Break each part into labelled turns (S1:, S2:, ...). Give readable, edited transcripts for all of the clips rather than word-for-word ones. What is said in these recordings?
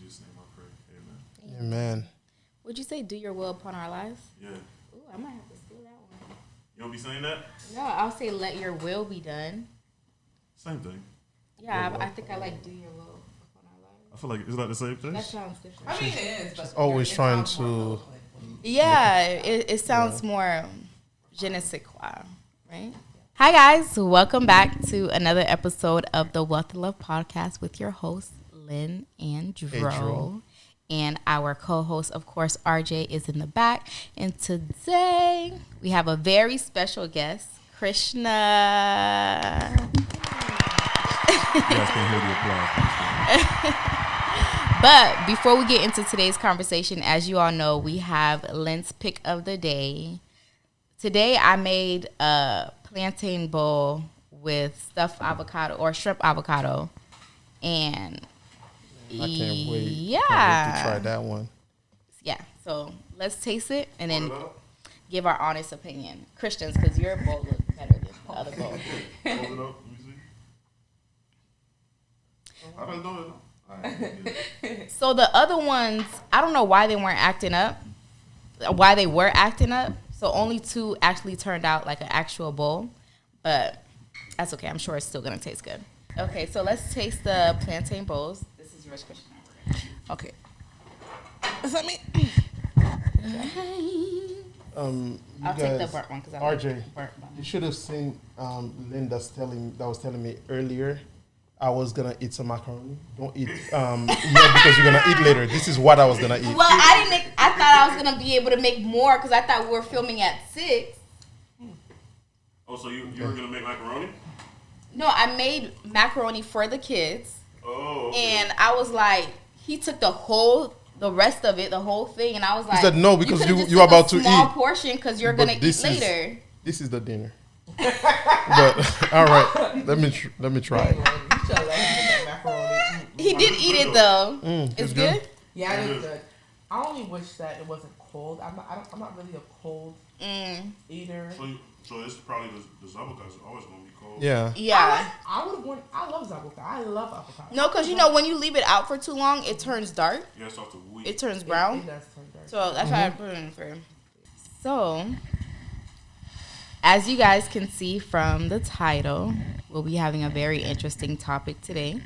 S1: Jesus' name I pray. Amen.
S2: Amen.
S3: Would you say do your will upon our lives?
S1: Yeah.
S3: Ooh, I might have to steal that one.
S1: You don't be saying that?
S3: No, I'll say let your will be done.
S1: Same thing.
S3: Yeah, I think I like do your will upon our lives.
S1: I feel like it's not the same thing.
S3: That sounds different.
S4: I mean, it is, but
S2: Always
S4: it
S2: trying
S4: sounds more
S2: to.
S3: Yeah, it sounds more je ne sais quoi, right? Hi, guys. Welcome back to another episode of the Wealth and Love podcast with your hosts, Lynn and Dro.
S2: Dro.
S3: And our co-host, of course, RJ, is in the back. And today, we have a very special guest, Krishna.
S1: You guys can't hear the applause.
S3: But before we get into today's conversation, as you all know, we have Lynn's pick of the day. Today, I made a plantain bowl with stuffed avocado or shrimp avocado. And
S2: I can't wait.
S3: yeah.
S2: Can't wait to try that one.
S3: Yeah, so let's taste it and then give our honest opinion. Christians, because your bowl looks better than the other bowl.
S1: Hold it up. Let me see. I don't know it. All right.
S3: So the other ones, I don't know why they weren't acting up, why they were acting up. So only two actually turned out like an actual bowl, but that's okay. I'm sure it's still going to taste good. Okay, so let's taste the plantain bowls. This is yours, Christian.
S4: Okay. Is that me?
S2: You
S3: I'll
S2: guys,
S3: take the burnt one because I like
S2: RJ,
S3: burnt one.
S2: you should have seen Lynn that was telling me earlier. I was gonna eat some macaroni. Don't eat because you're gonna eat later. This is what I was gonna eat.
S3: Well, I thought I was gonna be able to make more because I thought we were filming at 6.
S1: Oh, so you were going to make macaroni?
S3: No, I made macaroni for the kids,
S1: Oh, okay.
S3: and I was like, he took the rest of it, the whole thing, and I was like,
S2: said no, because
S3: could've
S2: you
S3: just
S2: are
S3: took a
S2: about to
S3: small
S2: eat.
S3: portion because you're
S2: But
S3: gonna eat
S2: this is-
S3: later.
S2: This is the dinner. But all right, let me try it.
S4: You should have let him get that macaroni.
S3: He did eat it though.
S2: It's
S3: It's
S2: good?
S3: good.
S4: Yeah, it is good. I only wish that it wasn't cold. I'm not really a cold eater.
S1: So it's probably the zabuka is always going to be cold.
S2: Yeah.
S3: Yeah.
S4: I love zabuka. I love avocado.
S3: No, because you know when you leave it out for too long, it turns dark.
S1: You got to start to weep.
S3: It turns brown.
S4: It does turn dark.
S3: So that's why I put it in for. So, as you guys can see from the title, we'll be having a very interesting topic today.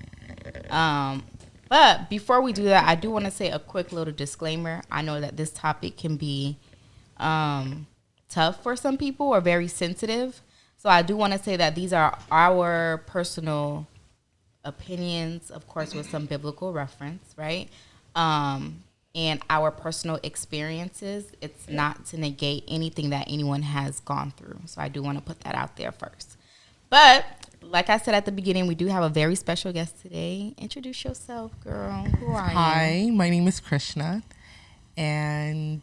S3: But before we do that, I do want to say a quick little disclaimer. I know that this topic can be tough for some people or very sensitive. So I do want to say that these are our personal opinions, of course, with some biblical reference, right? And our personal experiences. It's not to negate anything that anyone has gone through. So I do want to put that out there first. But like I said at the beginning, we do have a very special guest today. Introduce yourself, girl. Who are you?
S4: Hi, my name is Krishna, and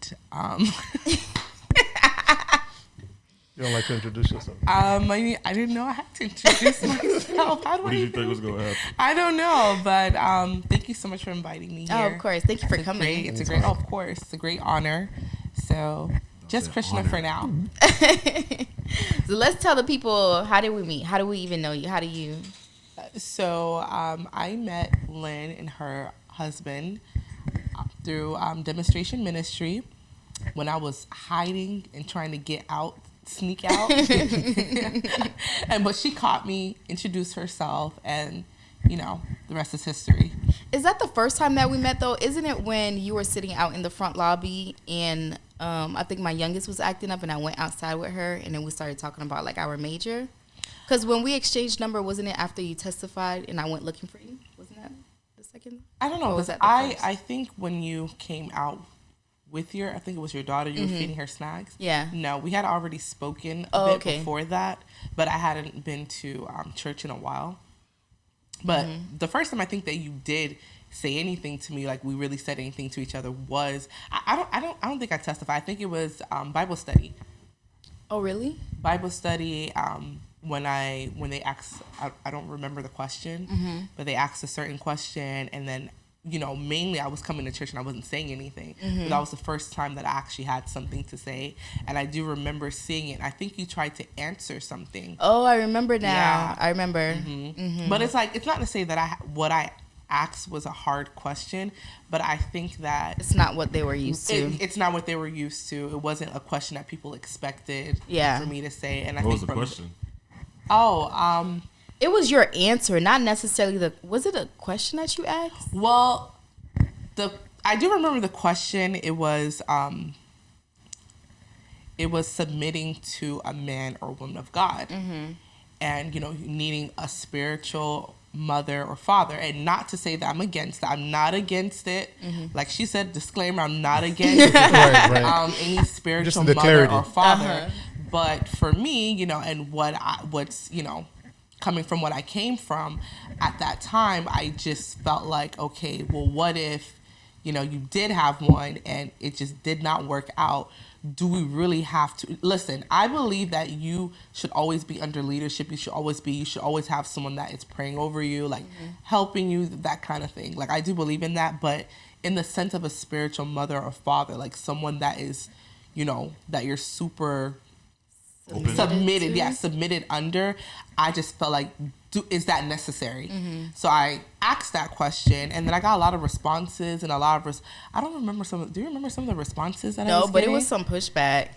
S2: You don't like to introduce yourself.
S4: I didn't know I had to introduce myself. How do
S1: What
S4: I
S1: did you
S4: do
S1: think was going to happen?
S4: I don't know, but thank you so much for inviting me here.
S3: Oh, of course. Thank you for
S4: It's
S3: coming.
S4: It's a great, of course, it's a great honor. So, just
S1: say
S4: Krishna
S1: honor.
S4: for now.
S3: So let's tell the people, how did we meet? How do we even know you? How do you?
S4: So, I met Lynn and her husband through demonstration ministry when I was hiding and trying to get out, sneak out. But she caught me, introduced herself, and the rest is history.
S3: Is that the first time that we met, though? Isn't it when you were sitting out in the front lobby and I think my youngest was acting up and I went outside with her and then we started talking about like our major? Because when we exchanged number, wasn't it after you testified and I went looking for you? Wasn't that the second?
S4: I don't know.
S3: Or was that the first?
S4: I think when you came out with I think it was your daughter, you were feeding her snacks.
S3: Yeah.
S4: No, we had already spoken
S3: Oh,
S4: a bit
S3: okay.
S4: before that, but I hadn't been to church in a while. But the first time I think that you did say anything to me, like we really said anything to each other, was I don't think I testified. I think it was Bible study.
S3: Oh, really?
S4: Bible study. When they asked, I don't remember the question, but they asked a certain question, and then mainly I was coming to church and I wasn't saying anything. But that was the first time that I actually had something to say, and I do remember seeing it. I think you tried to answer something.
S3: Oh, I remember now.
S4: Yeah.
S3: I remember.
S4: But it's like, it's not to say that what I asked was a hard question, but I think that
S3: It's not what they were used to.
S4: it's not what they were used to. It wasn't a question that people expected for me to say. And I
S1: What was
S4: think
S1: the question?
S3: It was your answer, not necessarily was it a question that you asked?
S4: well, I do remember the question. It was submitting to a man or woman of God, and needing a spiritual mother or father. And not to say that I'm against that. I'm not against it. Like she said, disclaimer: I'm not against
S2: Right.
S4: any spiritual
S2: the
S4: mother
S2: clarity.
S4: or father. But for me, and what's coming from what I came from at that time, I just felt like, okay, well, what if you did have one and it just did not work out? Do we really have to listen? I believe that you should always be under leadership. You should always have someone that is praying over you, like helping you, that kind of thing. Like I do believe in that, but in the sense of a spiritual mother or father, like someone that is, that you're super submitted under, I just felt like, is that necessary? So I asked that question, and then I got a lot of responses and a lot of I don't remember do you remember some of the responses that I was
S3: No, but
S4: getting?
S3: it was some pushback.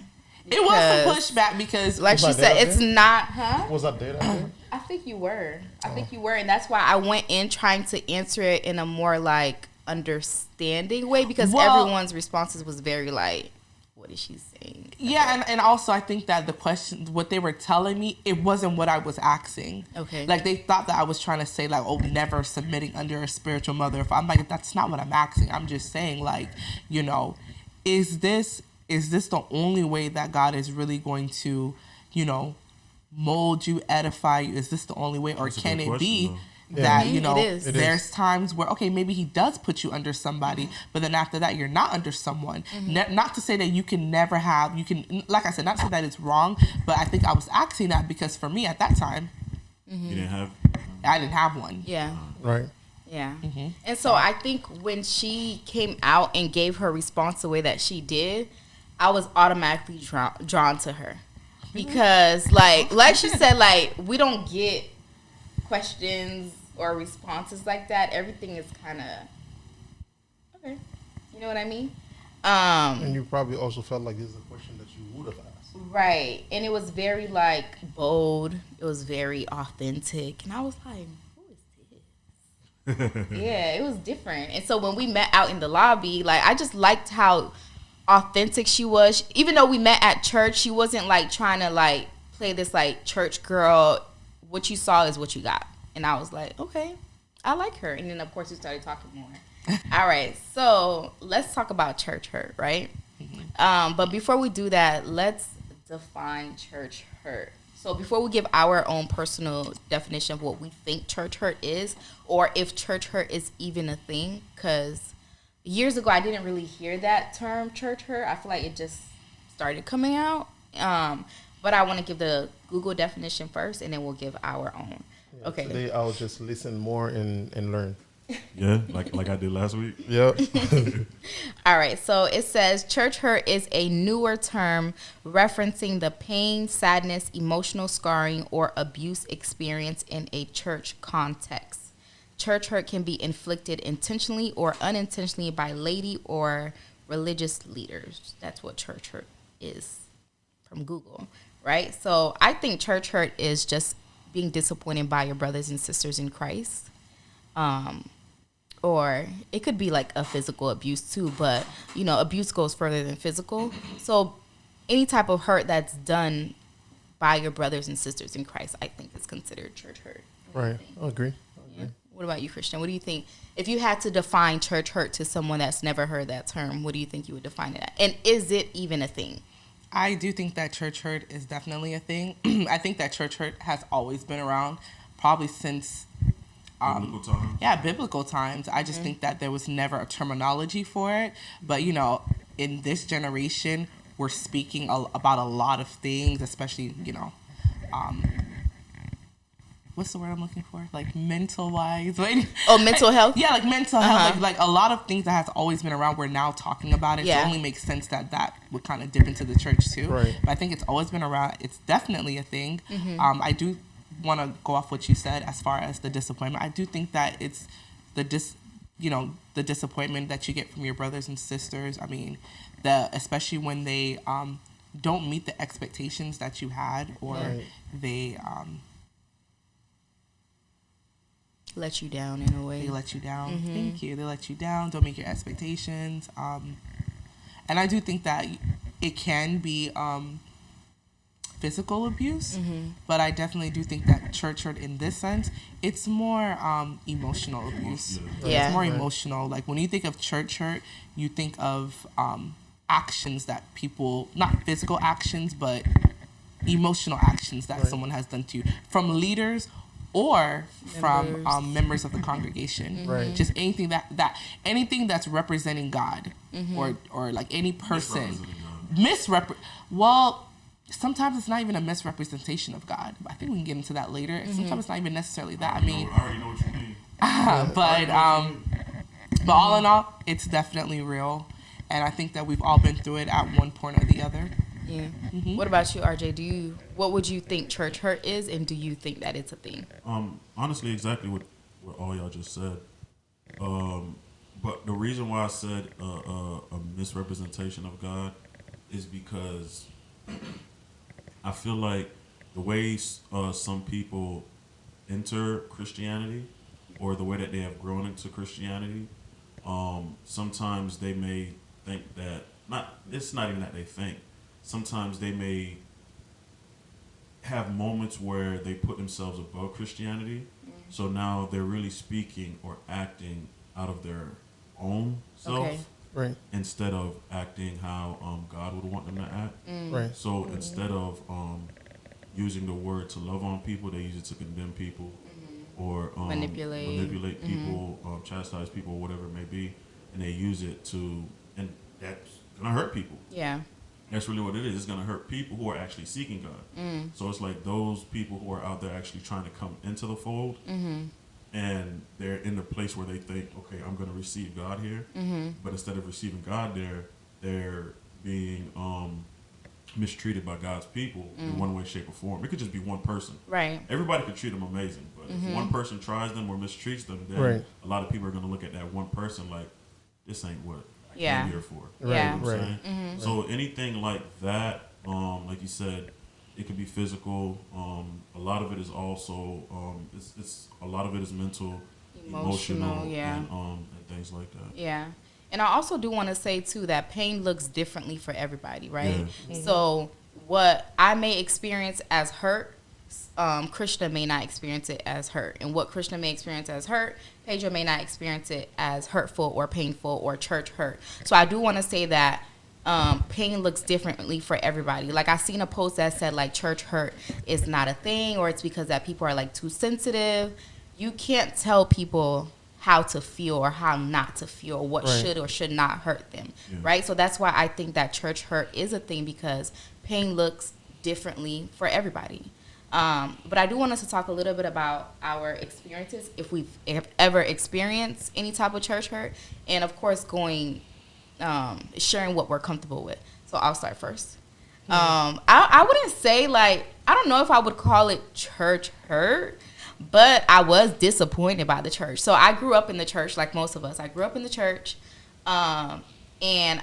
S4: It was some pushback because,
S3: like she said, it's not,
S2: Was that data?
S3: I think you were. And that's why I went in trying to answer it in a more like understanding way, because everyone's responses was very like, what is she saying?
S4: Yeah, and also I think that the question, what they were telling me, it wasn't what I was asking.
S3: Okay.
S4: Like they thought that I was trying to say like, oh, never submitting under a spiritual mother. If I'm like, that's not what I'm asking. I'm just saying like, is this the only way that God is really going to, mold you, edify you? Is this the only way, or
S1: That's a
S4: can
S1: good
S4: it be
S1: question,
S4: that
S3: It is.
S4: there's times where, okay, maybe he does put you under somebody, but then after that you're not under someone. Not to say that you can never have, like I said, not to say that it's wrong, but I think I was asking that because for me at that time,
S1: You didn't have.
S4: I didn't have one.
S3: Yeah.
S2: Right.
S3: Yeah. And so I think when she came out and gave her response the way that she did, I was automatically drawn to her. Because like she said, like we don't get questions or responses like that. Everything is kind of okay. You know what I mean?
S2: And you probably also felt like this is a question that you would have asked.
S3: Right. And it was very like bold. It was very authentic. And I was like, who is this? Yeah, it was different. And so when we met out in the lobby, like I just liked how authentic she was. Even though we met at church, she wasn't like trying to like play this like church girl. What you saw is what you got. And I was like, okay, I like her. And then of course we started talking more. All right, so let's talk about church hurt, right? But before we do that, let's define church hurt. So before we give our own personal definition of what we think church hurt is, or if church hurt is even a thing, because years ago I didn't really hear that term church hurt. I feel like it just started coming out. But I want to give the Google definition first, and then we'll give our own.
S2: Yeah,
S3: Okay.
S2: Today I'll just listen more and learn.
S1: Yeah, like I did last week.
S2: Yep.
S3: All right, so it says church hurt is a newer term referencing the pain, sadness, emotional scarring, or abuse experienced in a church context. Church hurt can be inflicted intentionally or unintentionally by laity or religious leaders. That's what church hurt is from Google, right? So I think church hurt is just being disappointed by your brothers and sisters in Christ. Or it could be like a physical abuse too, but abuse goes further than physical. So any type of hurt that's done by your brothers and sisters in Christ, I think is considered church hurt.
S2: Right. I agree.
S3: Yeah. What about you, Christian? What do you think? If you had to define church hurt to someone that's never heard that term, what do you think you would define it as? And is it even a thing?
S4: I do think that church hurt is definitely a thing. I think that church hurt has always been around, probably since
S1: Biblical times.
S4: Yeah, biblical times. I just think that there was never a terminology for it. But, in this generation, we're speaking about a lot of things, especially, what's the word I'm looking for? Like mental-wise.
S3: Oh, mental health?
S4: Yeah, like mental health. Like a lot of things that has always been around, we're now talking about it.
S3: Yeah.
S4: So it only makes sense that would kind of dip into the church too.
S2: Right.
S4: But I think it's always been around. It's definitely a thing. I do want to go off what you said as far as the disappointment. I do think that it's the disappointment that you get from your brothers and sisters. I mean, especially when they don't meet the expectations that you had, or
S2: Right.
S4: they
S3: Let you down in a way.
S4: they let you down. Thank you. They let you down. Don't meet your expectations. And I do think that it can be physical abuse, but I definitely do think that church hurt in this sense, it's more emotional abuse.
S3: Yeah.
S4: It's more
S2: Right.
S4: emotional. Like when you think of church hurt, you think of actions that people, not physical actions, but emotional actions that
S2: Right.
S4: someone has done to you from leaders or from
S3: Members.
S4: members of the congregation.
S2: Right.
S4: Just anything that anything that's representing God, or like any person well, sometimes it's not even a misrepresentation of God. I think we can get into that later. Sometimes it's not even necessarily that. I mean,
S1: I already know what you mean.
S4: but all in all, it's definitely real, and I think that we've all been through it at one point or the other.
S3: Yeah. What about you, RJ? What would you think church hurt is, and do you think that it's a thing?
S1: Honestly, exactly what all y'all just said. But the reason why I said a misrepresentation of God is because I feel like the way some people enter Christianity, or the way that they have grown into Christianity, sometimes they may think that it's not even that they think. Sometimes they may have moments where they put themselves above Christianity. So now they're really speaking or acting out of their own self,
S3: Okay.
S2: Right.
S1: instead of acting how God would want them to act.
S2: Right.
S1: So instead of using the word to love on people, they use it to condemn people, or manipulate people, chastise people, whatever it may be, and they use it to, and that's gonna hurt people.
S3: Yeah.
S1: That's really what it is. It's going to hurt people who are actually seeking God. So it's like those people who are out there actually trying to come into the fold, and they're in the place where they think, okay, I'm going to receive God here. But instead of receiving God there, they're being mistreated by God's people in one way, shape, or form. It could just be one person.
S3: Right.
S1: Everybody could treat them amazing, but if one person tries them or mistreats them, then
S2: Right.
S1: a lot of people are going to look at that one person like, this ain't what I
S3: Yeah.
S1: came here for.
S3: Yeah.
S1: You know what I'm
S2: Right.
S1: saying? So anything like that, like you said, it could be physical. A lot of it is also, it's a lot of it is mental, emotional,
S3: yeah.
S1: and things like that.
S3: Yeah. And I also do want to say, too, that pain looks differently for everybody, right?
S1: Yeah.
S3: So what I may experience as hurt, Krishna may not experience it as hurt. And what Krishna may experience as hurt, Pedro may not experience it as hurtful or painful or church hurt. So I do want to say that pain looks differently for everybody. Like, I seen a post that said, like, church hurt is not a thing, or it's because that people are, like, too sensitive. You can't tell people how to feel or how not to feel, what
S2: Right.
S3: should or should not hurt them,
S1: Yeah.
S3: right? So that's why I think that church hurt is a thing, because pain looks differently for everybody. But I do want us to talk a little bit about our experiences, if we've ever experienced any type of church hurt, and of course sharing what we're comfortable with. So I'll start first. I wouldn't say, like, I don't know if I would call it church hurt, but I was disappointed by the church. So I grew up in the church, like most of us. I grew up in the church, and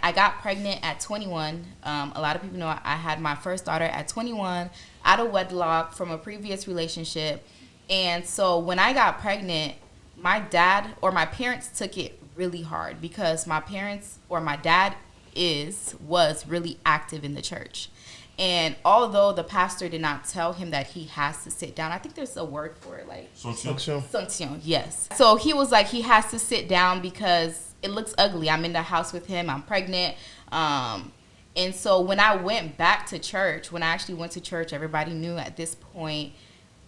S3: I got pregnant at 21. A lot of people know I had my first daughter at 21, out of wedlock from a previous relationship. And so when I got pregnant, my parents took it really hard, because my dad was really active in the church. And although the pastor did not tell him that he has to sit down, I think there's a word for it, like Sanction, yes. So he was like, he has to sit down because it looks ugly. I'm in the house with him. I'm pregnant. And so when I went back to church, when I actually went to church, everybody knew at this point.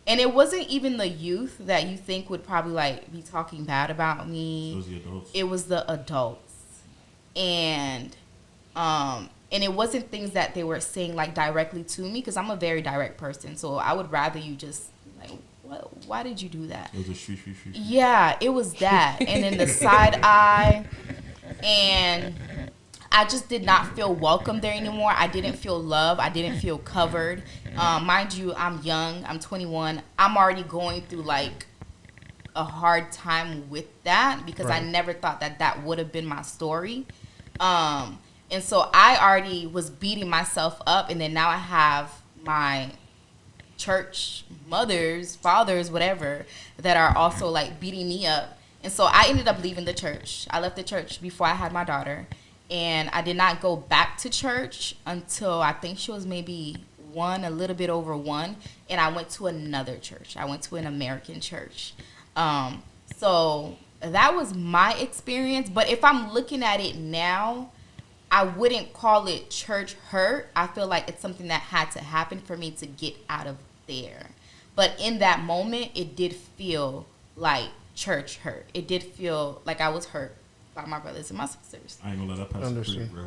S3: And it wasn't even the youth that you think would probably, like, be talking bad about me.
S1: It was the adults.
S3: It was the adults. And it wasn't things that they were saying, like, directly to me, because I'm a very direct person. So I would rather you just, like, why did you do that?
S1: It was a shoo.
S3: Yeah, it was that. And then the side eye. And I just did not feel welcome there anymore. I didn't feel love. I didn't feel covered. Mind you, I'm young. I'm 21. I'm already going through, like, a hard time with that because I
S2: Right.
S3: never thought that that would have been my story. And so I already was beating myself up, and then now I have my church mothers, fathers, whatever, that are also like beating me up. And so I ended up leaving the church. I left the church before I had my daughter, and I did not go back to church until I think she was maybe a little bit over 1, and I went to another church. I went to an American church. So that was my experience. But if I'm looking at it now, I wouldn't call it church hurt. I feel like it's something that had to happen for me to get out of there. But in that moment, it did feel like church hurt. It did feel like I was hurt by my brothers and my sisters.
S1: I ain't gonna let that pass the
S2: Understand.
S1: creep, bro.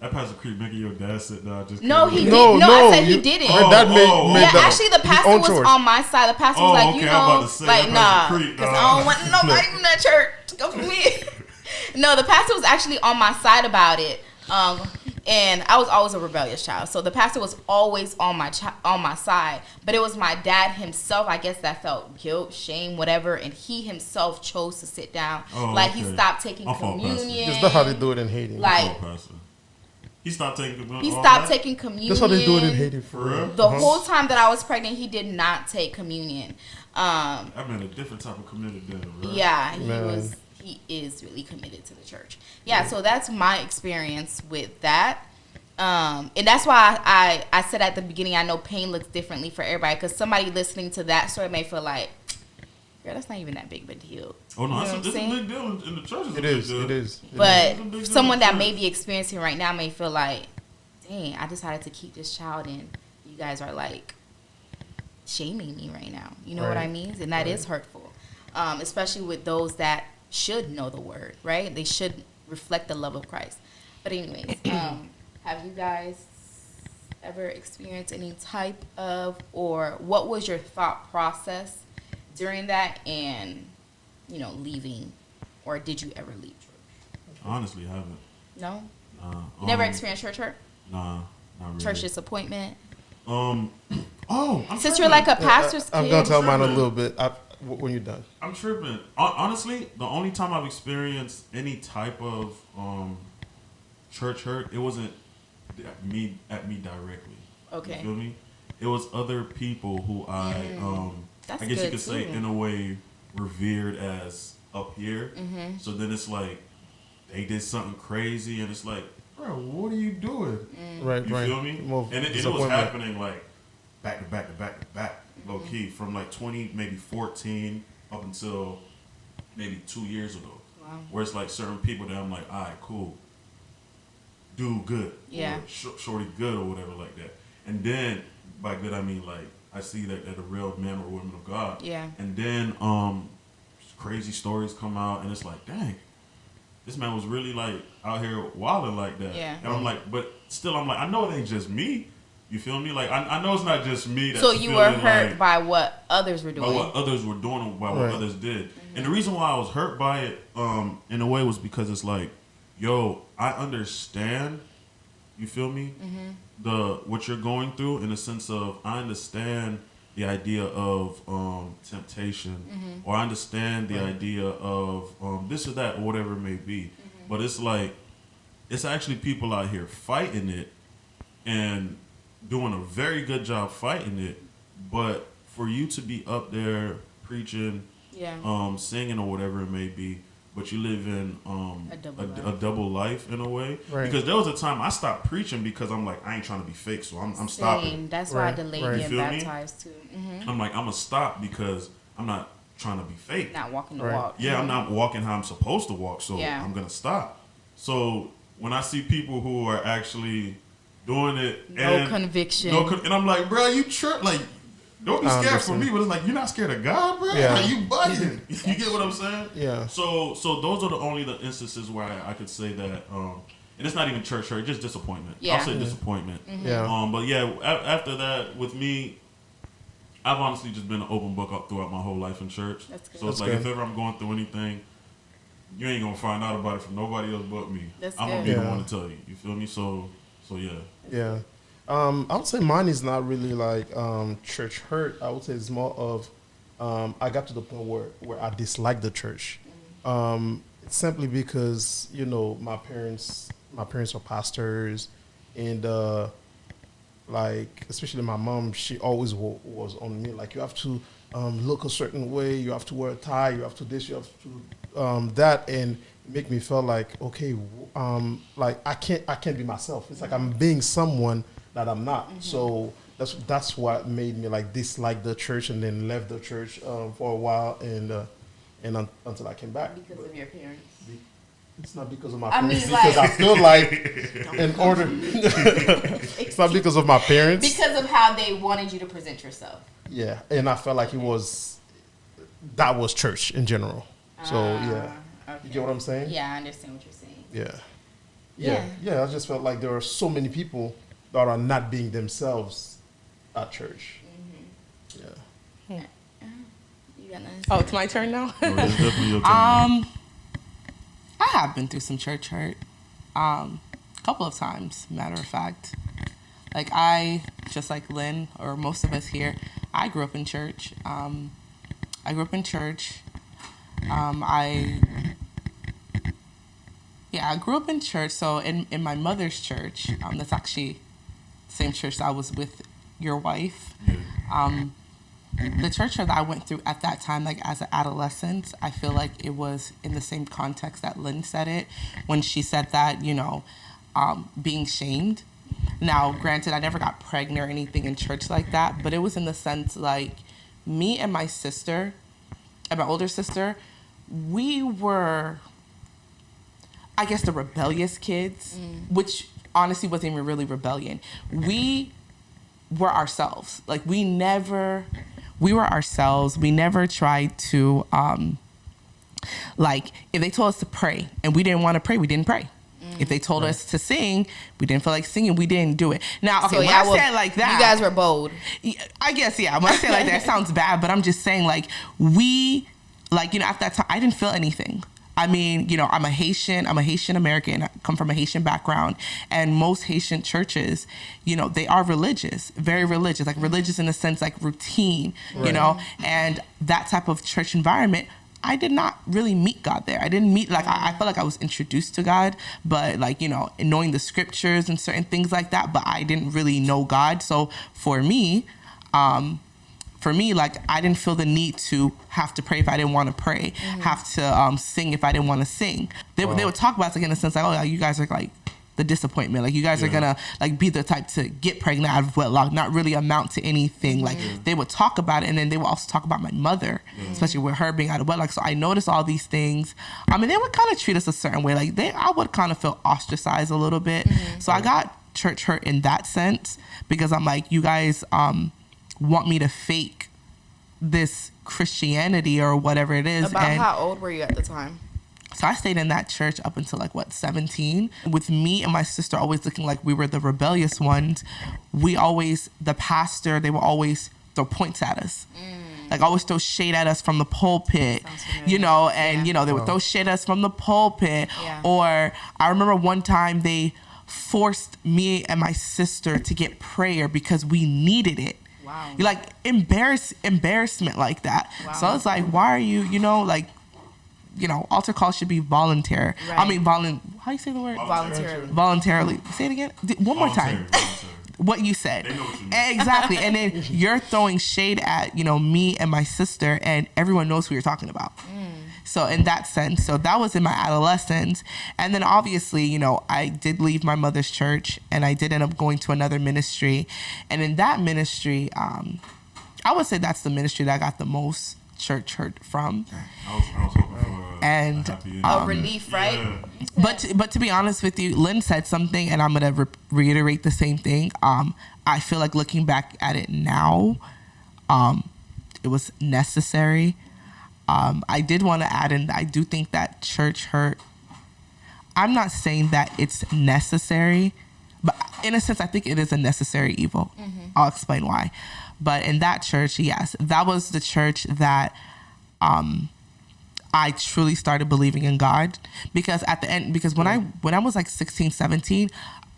S1: That pass the creep making your dad sit down. Just
S3: No,
S1: cause-
S3: he did.
S2: No,
S3: No,
S2: no,
S3: I said he
S2: you-
S3: didn't.
S2: her dad made
S3: Yeah,
S2: that
S3: actually, the
S2: his
S3: pastor
S2: own
S3: was
S2: choice.
S3: on my side. The pastor was
S1: Oh,
S3: like,
S1: okay,
S3: you
S1: I'm about
S3: know,
S1: to say,
S3: like,
S1: that
S3: nah,
S1: pastor creep,
S3: because
S1: nah.
S3: I don't want nobody from that church to go for me. No, the pastor was actually on my side about it. And I was always a rebellious child, so the pastor was always on my side. But it was my dad himself, I guess, that felt guilt, shame, whatever, and he himself chose to sit down.
S1: Oh,
S3: like he
S1: okay.
S3: stopped taking
S1: My fault, Pastor.
S3: communion.
S2: Is that how they do it in Haiti?
S3: Like,
S1: Oh, pastor. He stopped taking communion.
S3: he
S1: all
S3: stopped
S1: that?
S3: taking communion.
S2: That's how they do it in Haiti,
S1: For real?
S3: The whole time that I was pregnant, he did not take communion.
S1: I mean, a different type of committed then, right?
S3: Yeah,
S2: Man.
S3: he is really committed to the church. Yeah, so that's my experience with that. And that's why I said at the beginning, I know pain looks differently for everybody, because somebody listening to that story may feel like, girl, that's not even that big of a deal.
S1: Oh, no,
S3: You know
S1: it's
S3: what I'm
S1: a big
S3: saying?
S1: deal in the church.
S2: It is. It is.
S3: But
S1: It's a big deal
S3: someone
S1: in
S3: that
S1: church.
S3: may be experiencing right now may feel like, dang, I decided to keep this child in. You guys are like shaming me right now. You know what I
S2: Right.
S3: mean? And that is hurtful, especially with those that should know the word, right? They should reflect the love of Christ. But anyways, have you guys ever experienced any type of, or what was your thought process during that and, you know, leaving, or did you ever leave church?
S1: Honestly, I haven't.
S3: No?
S1: Nah.
S3: You never experienced church hurt?
S1: Nah, not really.
S3: Church disappointment?
S1: Oh, I'm
S3: Since
S1: tripping.
S3: you're like a pastor's
S2: I'm
S3: kid.
S2: gonna tell mine a
S1: tripping.
S2: little bit when you're done.
S1: I'm tripping. Honestly, the only time I've experienced any type of church hurt, it wasn't at me directly.
S3: Okay.
S1: You feel me? It was other people who
S3: That's
S1: I guess you
S3: good
S1: could say
S3: too.
S1: in a way revered as up here.
S3: Mm-hmm.
S1: So then it's like they did something crazy, and it's like, bro, what are you doing?
S2: Right,
S1: You
S2: right.
S1: feel me?
S2: More
S1: And it was
S2: disappointment.
S1: happening like back to back to back to back, low key, from like 20, maybe 14 up until maybe 2 years ago.
S3: Wow.
S1: Where it's like certain people that I'm like, all right, cool, do good,
S3: Yeah.
S1: or shorty good, or whatever like that. And then by good I mean like I see that a real man or woman of God.
S3: Yeah.
S1: And then crazy stories come out, and it's like, dang, this man was really like out here wilding like that.
S3: Yeah.
S1: And I'm like, but still, I'm like, I know it ain't just me. You feel me? Like I know it's not just me. That's
S3: So you were
S1: feeling
S3: hurt
S1: like,
S3: by what others were
S1: by
S3: doing.
S1: what others were doing, or by what
S2: Right.
S1: others did. And the reason why I was hurt by it, in a way, was because it's like, yo, I understand. You feel me? What you're going through, in the sense of, I understand the idea of temptation, or I understand the idea of this or that, or whatever it may be. But it's like, it's actually people out here fighting it and doing a very good job fighting it. But for you to be up there preaching,
S3: Yeah.
S1: singing, or whatever it may be, but you live in
S3: A
S1: a double life in a way.
S2: Right.
S1: Because there was a time I stopped preaching because I'm like, I ain't trying to be fake, so I'm stopping.
S3: Same. That's why I
S2: Right,
S3: delayed
S2: right.
S3: getting
S1: You feel me?
S3: baptized too.
S1: I'm like, I'm gonna stop because I'm not trying to be fake.
S3: Not walking the
S2: Right.
S3: walk.
S1: Yeah, I'm not walking how I'm supposed to walk, so
S3: Yeah.
S1: I'm gonna stop. So when I see people who are actually doing it,
S3: No
S1: and
S3: conviction.
S1: and I'm like, bro, you trip, like, don't be
S2: I
S1: scared for
S2: understand.
S1: me, but it's like, you're not scared of God, bro.
S2: Yeah.
S1: Like, you bugging. You get what I'm saying?
S2: Yeah.
S1: So those are the instances where I could say that, and it's not even church hurt, just disappointment.
S3: Yeah.
S1: I'll say disappointment.
S2: Yeah.
S1: But yeah, after that, with me, I've honestly just been an open book up throughout my whole life in church.
S3: That's good.
S1: So it's
S2: That's
S1: like,
S2: good.
S1: if ever I'm going through anything, you ain't gonna find out about it from nobody else but me.
S3: That's
S1: I'm gonna
S3: good.
S1: be the
S2: Yeah.
S1: one to tell you. You feel me? So yeah.
S2: Yeah. I would say mine is not really like church hurt. I would say it's more of I got to the point where I disliked the church, simply because my parents are pastors, and like especially my mom, she always was on me like, you have to look a certain way, you have to wear a tie, you have to this, you have to that, and make me feel like, okay, like I can't be myself. It's like I'm being someone that I'm not. So that's what made me like dislike the church, and then left the church for a while, and until I came back.
S3: Because of your parents.
S2: It's not because of my
S3: I
S2: parents,
S3: mean,
S2: because
S3: like-
S2: I feel like in order. It's not because of my parents.
S3: Because of how they wanted you to present yourself.
S2: Yeah, and I felt like that was church in general. So yeah,
S3: Okay.
S2: you get what I'm saying?
S3: Yeah, I understand what you're saying.
S2: Yeah. I just felt like there are so many people that are not being themselves at church. Yeah.
S3: You got nothing?
S4: Oh, it's my turn now.
S1: No, it's definitely your turn.
S4: I have been through some church hurt, a couple of times. Matter of fact, like just like Lynn or most of us here, I grew up in church. I grew up in church. I grew up in church. So in my mother's church, that's actually the same church that I was with your wife. The church that I went through at that time, like as an adolescent, I feel like it was in the same context that Lynn said it when she said that, being shamed. Now, granted, I never got pregnant or anything in church like that, but it was in the sense like me and my sister, and my older sister, we were, I guess, the rebellious kids, which honestly wasn't even really rebellion. We were ourselves. Like we were ourselves. We never tried to, like if they told us to pray and we didn't want to pray, we didn't pray. If they told us to sing, we didn't feel like singing, we didn't do it. Now, okay,
S3: So,
S4: when
S3: yeah,
S4: I say it like that,
S3: you guys were bold.
S4: I guess, yeah. When I say it like that, it sounds bad, but I'm just saying, like, we, like, at that time, I didn't feel anything. I mean, I'm a Haitian American. I come from a Haitian background. And most Haitian churches, they are religious, very religious, like religious in the sense like routine, and that type of church environment. I did not really meet God there. I didn't meet, like, I felt like I was introduced to God, but like, knowing the scriptures and certain things like that, but I didn't really know God. So for me, like, I didn't feel the need to have to pray if I didn't want to pray, have to sing if I didn't want to sing. They would talk about it like in a sense like, oh, you guys are like the disappointment. Like you guys are gonna like be the type to get pregnant out of wedlock, not really amount to anything. Like they would talk about it, and then they would also talk about my mother, especially with her being out of wedlock. So I noticed all these things. I mean, they would kind of treat us a certain way. Like I would kind of feel ostracized a little bit. So I got church hurt in that sense because I'm like, you guys want me to fake this Christianity or whatever it is.
S3: About how old were you at the time?
S4: So I stayed in that church up until 17, with me and my sister always looking like we were the rebellious ones. The pastor, they would always throw points at us. Like always throw shade at us from the pulpit, they would throw shade at us from the pulpit.
S3: Yeah.
S4: Or I remember one time they forced me and my sister to get prayer because we needed it.
S3: Wow.
S4: You're like embarrassment like that.
S3: Wow.
S4: So it's like, why are you, altar call should be voluntary.
S3: Right.
S4: I mean, how do you say the word?
S3: Voluntarily.
S4: Voluntarily. Say it again. One more time. What you said.
S1: They know what you mean.
S4: Exactly. And then you're throwing shade at, me and my sister, and everyone knows who you're talking about. So in that sense, so that was in my adolescence. And then obviously, I did leave my mother's church, and I did end up going to another ministry. And in that ministry, I would say that's the ministry that I got the most church hurt from.
S1: I was hoping for
S4: And,
S1: a happy ending.
S3: Relief, right?
S1: Yeah.
S4: But to be honest with you, Lynn said something, and I'm gonna reiterate the same thing. I feel like looking back at it now, it was necessary. I did want to add in, I do think that church hurt. I'm not saying that it's necessary, but in a sense, I think it is a necessary evil. I'll explain why. But in that church, yes, that was the church that I truly started believing in God, because at the end, because when I was like 16, 17,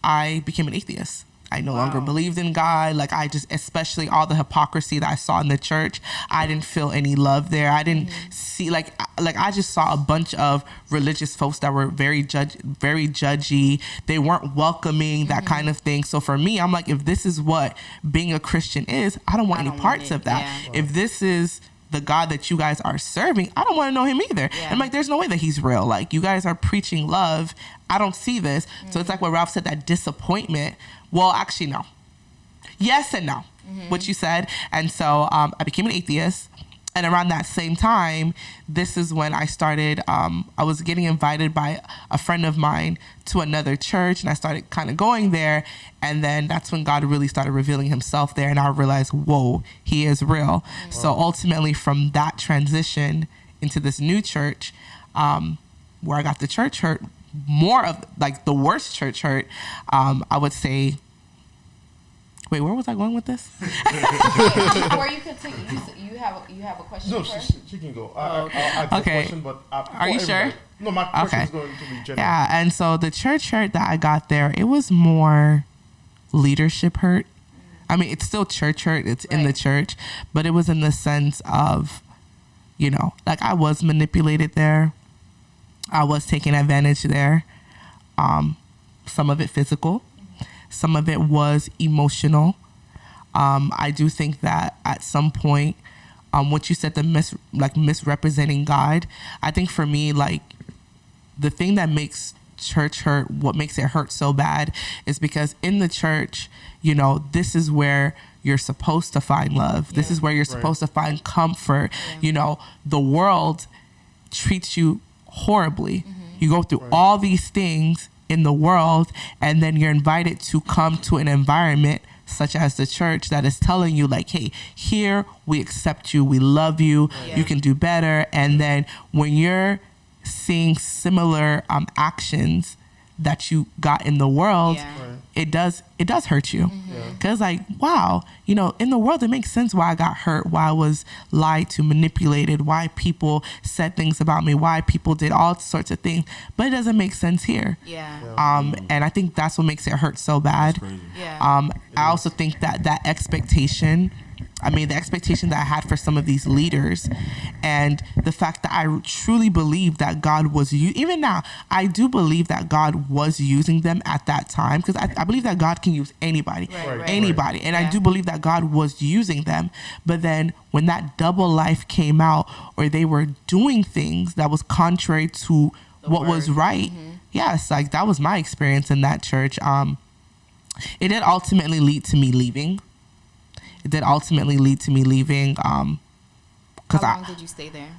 S4: I became an atheist. I no longer believed in God. Like I just, especially all the hypocrisy that I saw in the church, I didn't feel any love there. I didn't see like I just saw a bunch of religious folks that were very judgy. They weren't welcoming, that kind of thing. So for me, I'm like, if this is what being a Christian is, I don't want any parts of that.
S3: Yeah.
S4: If this is the God that you guys are serving, I don't want to know him either.
S3: Yeah.
S4: I'm like, there's no way that he's real. Like, you guys are preaching love. I don't see this. So it's like what Ralph said, that disappointment. Well, actually, no. Yes and no, what you said. And so I became an atheist. And around that same time, this is when I started, I was getting invited by a friend of mine to another church, and I started kind of going there. And then that's when God really started revealing himself there. And I realized, whoa, he is real. So ultimately from that transition into this new church, where I got the church hurt, more of like the worst church hurt, I would say, wait, where was I going with this?
S3: Before you continue, you have a question
S2: No,
S3: first?
S2: she can go. I'll ask the
S4: Okay.
S2: question, but
S4: Are you sure?
S2: everybody- No, my question
S4: Okay.
S2: is going to be general.
S4: Yeah, and so the church hurt that I got there, it was more leadership hurt. I mean, it's still church hurt. It's in the
S3: Right.
S4: church, but it was in the sense of, like I was manipulated there. I was taken advantage there. Some of it physical, some of it was emotional. I do think that at some point, what you said, the misrepresenting God, I think for me, like the thing that makes church hurt, what makes it hurt so bad is because in the church, this is where you're supposed to find love. This is where you're supposed to find comfort. The world treats you horribly. You go through all these things in the world, and then you're invited to come to an environment such as the church that is telling you like, hey, here we accept you, we love you, you can do better. And then when you're seeing similar actions that you got in the world, it does hurt you. Because like, wow, in the world it makes sense why I got hurt, why I was lied to, manipulated, why people said things about me, why people did all sorts of things, but it doesn't make sense here. And I think that's what makes it hurt so bad. I also think that expectation, the expectation that I had for some of these leaders, and the fact that I truly believe that God was, even now, I do believe that God was using them at that time, because I believe that God can use anybody, anybody. And I do believe that God was using them. But then when that double life came out, or they were doing things that was contrary to what was right, yes, like that was my experience in that church. It did ultimately lead to me leaving. How long
S3: did you stay there?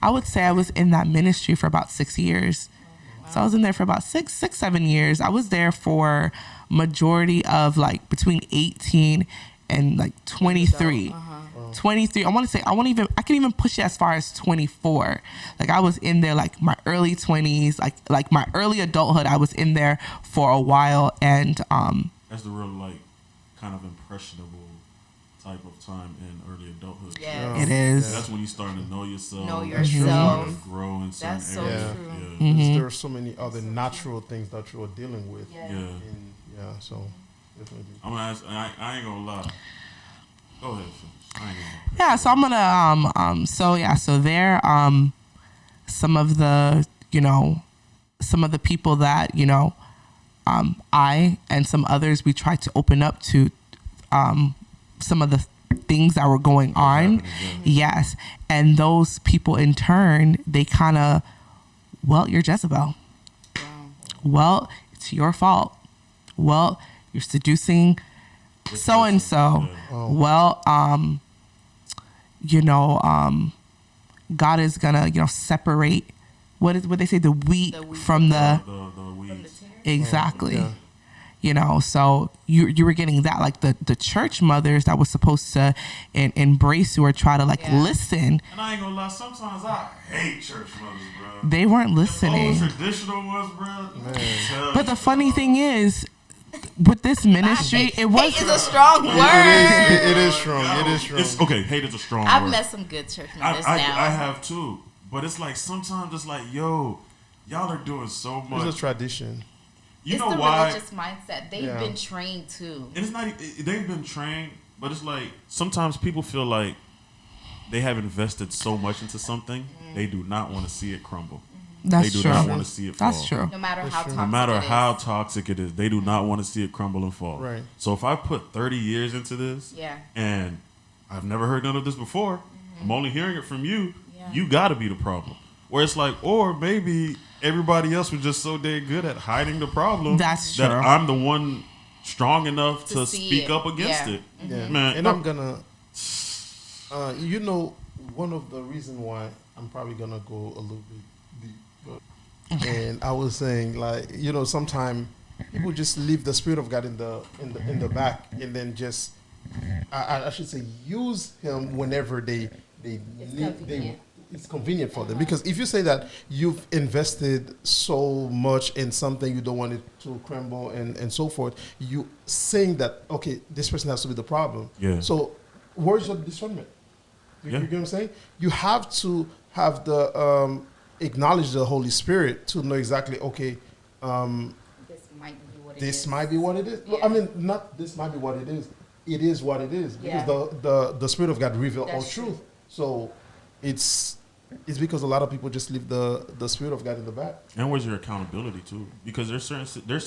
S4: I would say I was in that ministry for about 6 years. Wow. So I was in there for about 7 years. I was there for majority of like between 18 and like 23. 23. I can even push it as far as 24. Like I was in there like my early 20s, like my early adulthood. I was in there for a while, and
S1: that's the real like kind of impressionable type of time in early adulthood.
S3: Yes.
S4: It is.
S1: That's when you starting to know yourself.
S3: Know
S1: That's when you
S3: yourself.
S1: starting to grow in certain
S3: That's so
S1: areas.
S3: true.
S2: There are so many other natural things that you are dealing with. So definitely.
S1: I'm gonna ask. I ain't gonna lie. Go ahead. I ain't gonna.
S4: Yeah, so I'm gonna so there some of the people that I and some others, we tried to open up to some of the things that were going on. Yes. And those people in turn, they kind of, well, you're Jezebel. Well, it's your fault. Well, you're seducing so and so. Well, God is gonna separate what they say, the wheat from the
S1: weeds.
S4: Exactly. So you were getting that, like the church mothers that was supposed to embrace you or try to listen.
S1: And I ain't gonna lie, sometimes I hate church mothers, bro.
S4: They weren't listening.
S1: The traditional ones, bro.
S4: But the funny thing is, with this ministry, it was.
S3: Hate is a strong word.
S2: It is strong. It is strong.
S1: It's, okay, hate is a strong
S3: I've
S1: word.
S3: met some good church members
S1: I
S3: now.
S1: I have too. But it's like sometimes it's like, yo, y'all are doing so much.
S2: It's a tradition.
S1: You
S3: it's
S1: know
S3: the
S1: why?
S3: religious mindset. They've
S2: Yeah.
S3: been trained to.
S1: And it's not. They've been trained, but it's like sometimes people feel like they have invested so much into something, they do not want to see it crumble.
S4: That's
S1: they do
S4: true.
S1: not want to see it fall.
S4: That's true.
S3: No matter how toxic
S1: No matter
S3: it is.
S1: how toxic it is, they do not want to see it crumble and fall.
S2: Right.
S1: So if I put 30 years into this,
S3: Yeah.
S1: and I've never heard none of this before, I'm only hearing it from you.
S3: Yeah.
S1: You got to be the problem. Where it's like, or maybe everybody else was just so dang good at hiding the problem
S4: That's
S1: that
S4: true.
S1: I'm the one strong enough
S3: To
S1: to
S3: see
S1: speak
S3: it.
S1: up against
S3: Yeah.
S1: it.
S2: Yeah.
S1: Man,
S2: And
S1: no.
S2: I'm gonna, you know, one of the reason why I'm probably gonna go a little bit deep, but, and I was saying, like, you know, sometimes people just leave the spirit of God in the back, and then just, I should say, use Him whenever they
S3: convenient.
S2: it's convenient for them. Because if you say that you've invested so much in something, you don't want it to crumble and so forth, you saying that, okay, this person has to be the problem.
S1: Yeah.
S2: So where's your discernment? You
S1: Yeah.
S2: get what I'm saying? You have to have the acknowledge the Holy Spirit to know exactly, okay,
S3: This might be what it
S2: this
S3: is.
S2: might be what it is. Well, I mean, not this might be what it is. It is what it is, because
S3: Yeah.
S2: the Spirit of God reveals all
S3: That's true.
S2: truth. So it's because a lot of people just leave the Spirit of God in the back.
S1: And where's your accountability too? Because there's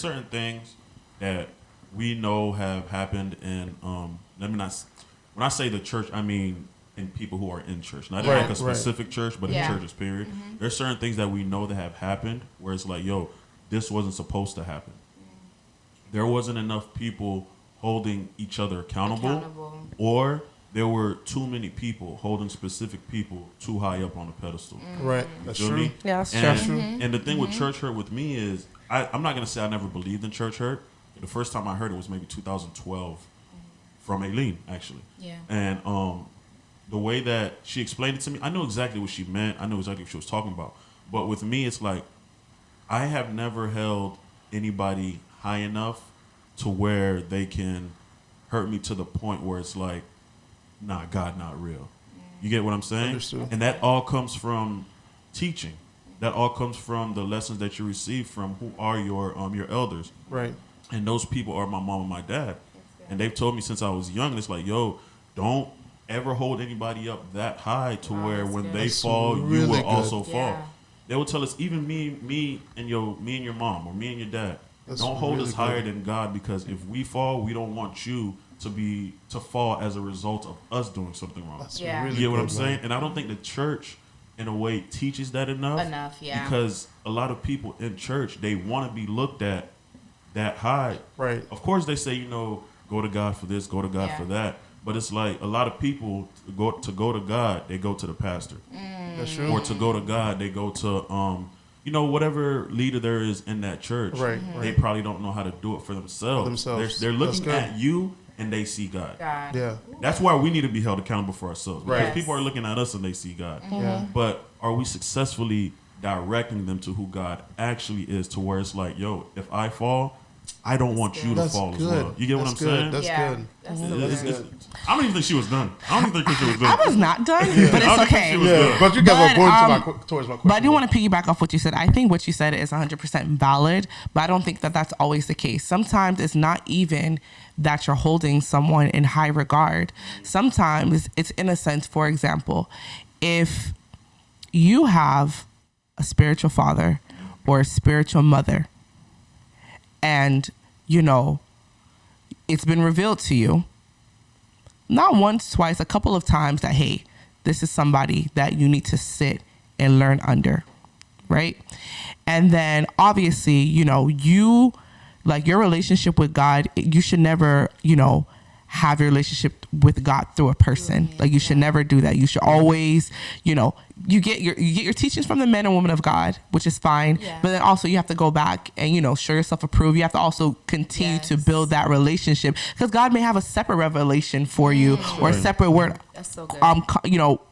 S1: certain things that we know have happened in let me not, when I say the church, I mean in people who are in church, not in
S2: Right,
S1: like a
S2: right.
S1: specific church, but
S3: Yeah.
S1: in churches. Period. There's certain things that we know that have happened where it's like, yo, this wasn't supposed to happen. There wasn't enough people holding each other accountable. Or there were too many people holding specific people too high up on a pedestal.
S2: Right. That's
S1: Feel
S2: true.
S1: me?
S4: Yeah, that's
S1: and,
S4: true.
S1: And the thing with church hurt with me is, I'm not going to say I never believed in church hurt. The first time I heard it was maybe 2012 from Aileen, actually.
S3: Yeah.
S1: And the way that she explained it to me, I knew exactly what she meant. I knew exactly what she was talking about. But with me, it's like, I have never held anybody high enough to where they can hurt me to the point where it's like, nah, God not real. You get what I'm saying?
S2: Understood.
S1: And that all comes from teaching. That all comes from the lessons that you receive from who are your elders.
S2: Right.
S1: And those people are my mom and my dad. And they've told me since I was young, it's like, yo, don't ever hold anybody up that high to where
S3: that's
S1: when
S3: good.
S1: they
S2: That's
S1: fall, you
S2: really
S1: will
S2: good.
S1: also
S3: Yeah.
S1: fall. They will tell us, even me and your mom or me and your dad,
S2: That's
S1: don't hold
S2: really
S1: us higher
S2: good.
S1: than God, because if we fall, we don't want you to fall as a result of us doing something wrong.
S2: That's
S3: Yeah.
S2: really
S1: You get what
S2: good,
S1: I'm
S2: man.
S1: saying? And I don't think the church, in a way, teaches that enough.
S3: Yeah.
S1: Because a lot of people in church, they want to be looked at that high.
S2: Right.
S1: Of course, they say, go to God for this, go to God
S3: Yeah.
S1: for that. But it's like a lot of people go to God, they go to the pastor.
S2: That's true.
S1: Or to go to God, they go to whatever leader there is in that church.
S2: Right,
S1: They
S2: right.
S1: probably don't know how to do it for themselves. They're
S2: That's
S1: looking
S2: good.
S1: at you and they see God.
S3: God.
S2: Yeah.
S1: That's why we need to be held accountable for ourselves. Because
S3: Right.
S1: people are looking at us and they see God.
S2: Yeah.
S1: But are we successfully directing them to who God actually is, to where it's like, yo, if I fall, I don't want you to
S2: That's
S1: fall as
S2: good.
S1: well. You get what I'm
S2: That's good.
S1: saying?
S2: That's
S3: Yeah.
S2: good.
S3: That's
S1: It's-
S3: so
S1: it's-
S3: good.
S1: it's- I don't even think she was done. I don't even think she was
S4: I
S1: done.
S4: was not done, but
S1: I
S4: it's
S1: don't think
S4: okay.
S1: she was
S2: Yeah,
S1: done.
S2: but you guys
S4: But,
S2: are going towards my question.
S4: But I do want to piggyback off what you said. I think what you said is 100% valid, but I don't think that that's always the case. Sometimes it's not even that you're holding someone in high regard. Sometimes it's in a sense, for example, if you have a spiritual father or a spiritual mother and, it's been revealed to you, not once, twice, a couple of times, that, hey, this is somebody that you need to sit and learn under, right? And then obviously, you, like, your relationship with God, you should never, have your relationship with God through a person. Like, you should never do that. You should always, you get your teachings from the men and women of God, which is fine.
S3: Yeah.
S4: But then also you have to go back and, show yourself approved. You have to also continue to
S3: Yes.
S4: build that relationship, because God may have a separate revelation for you or a separate word.
S3: That's so good.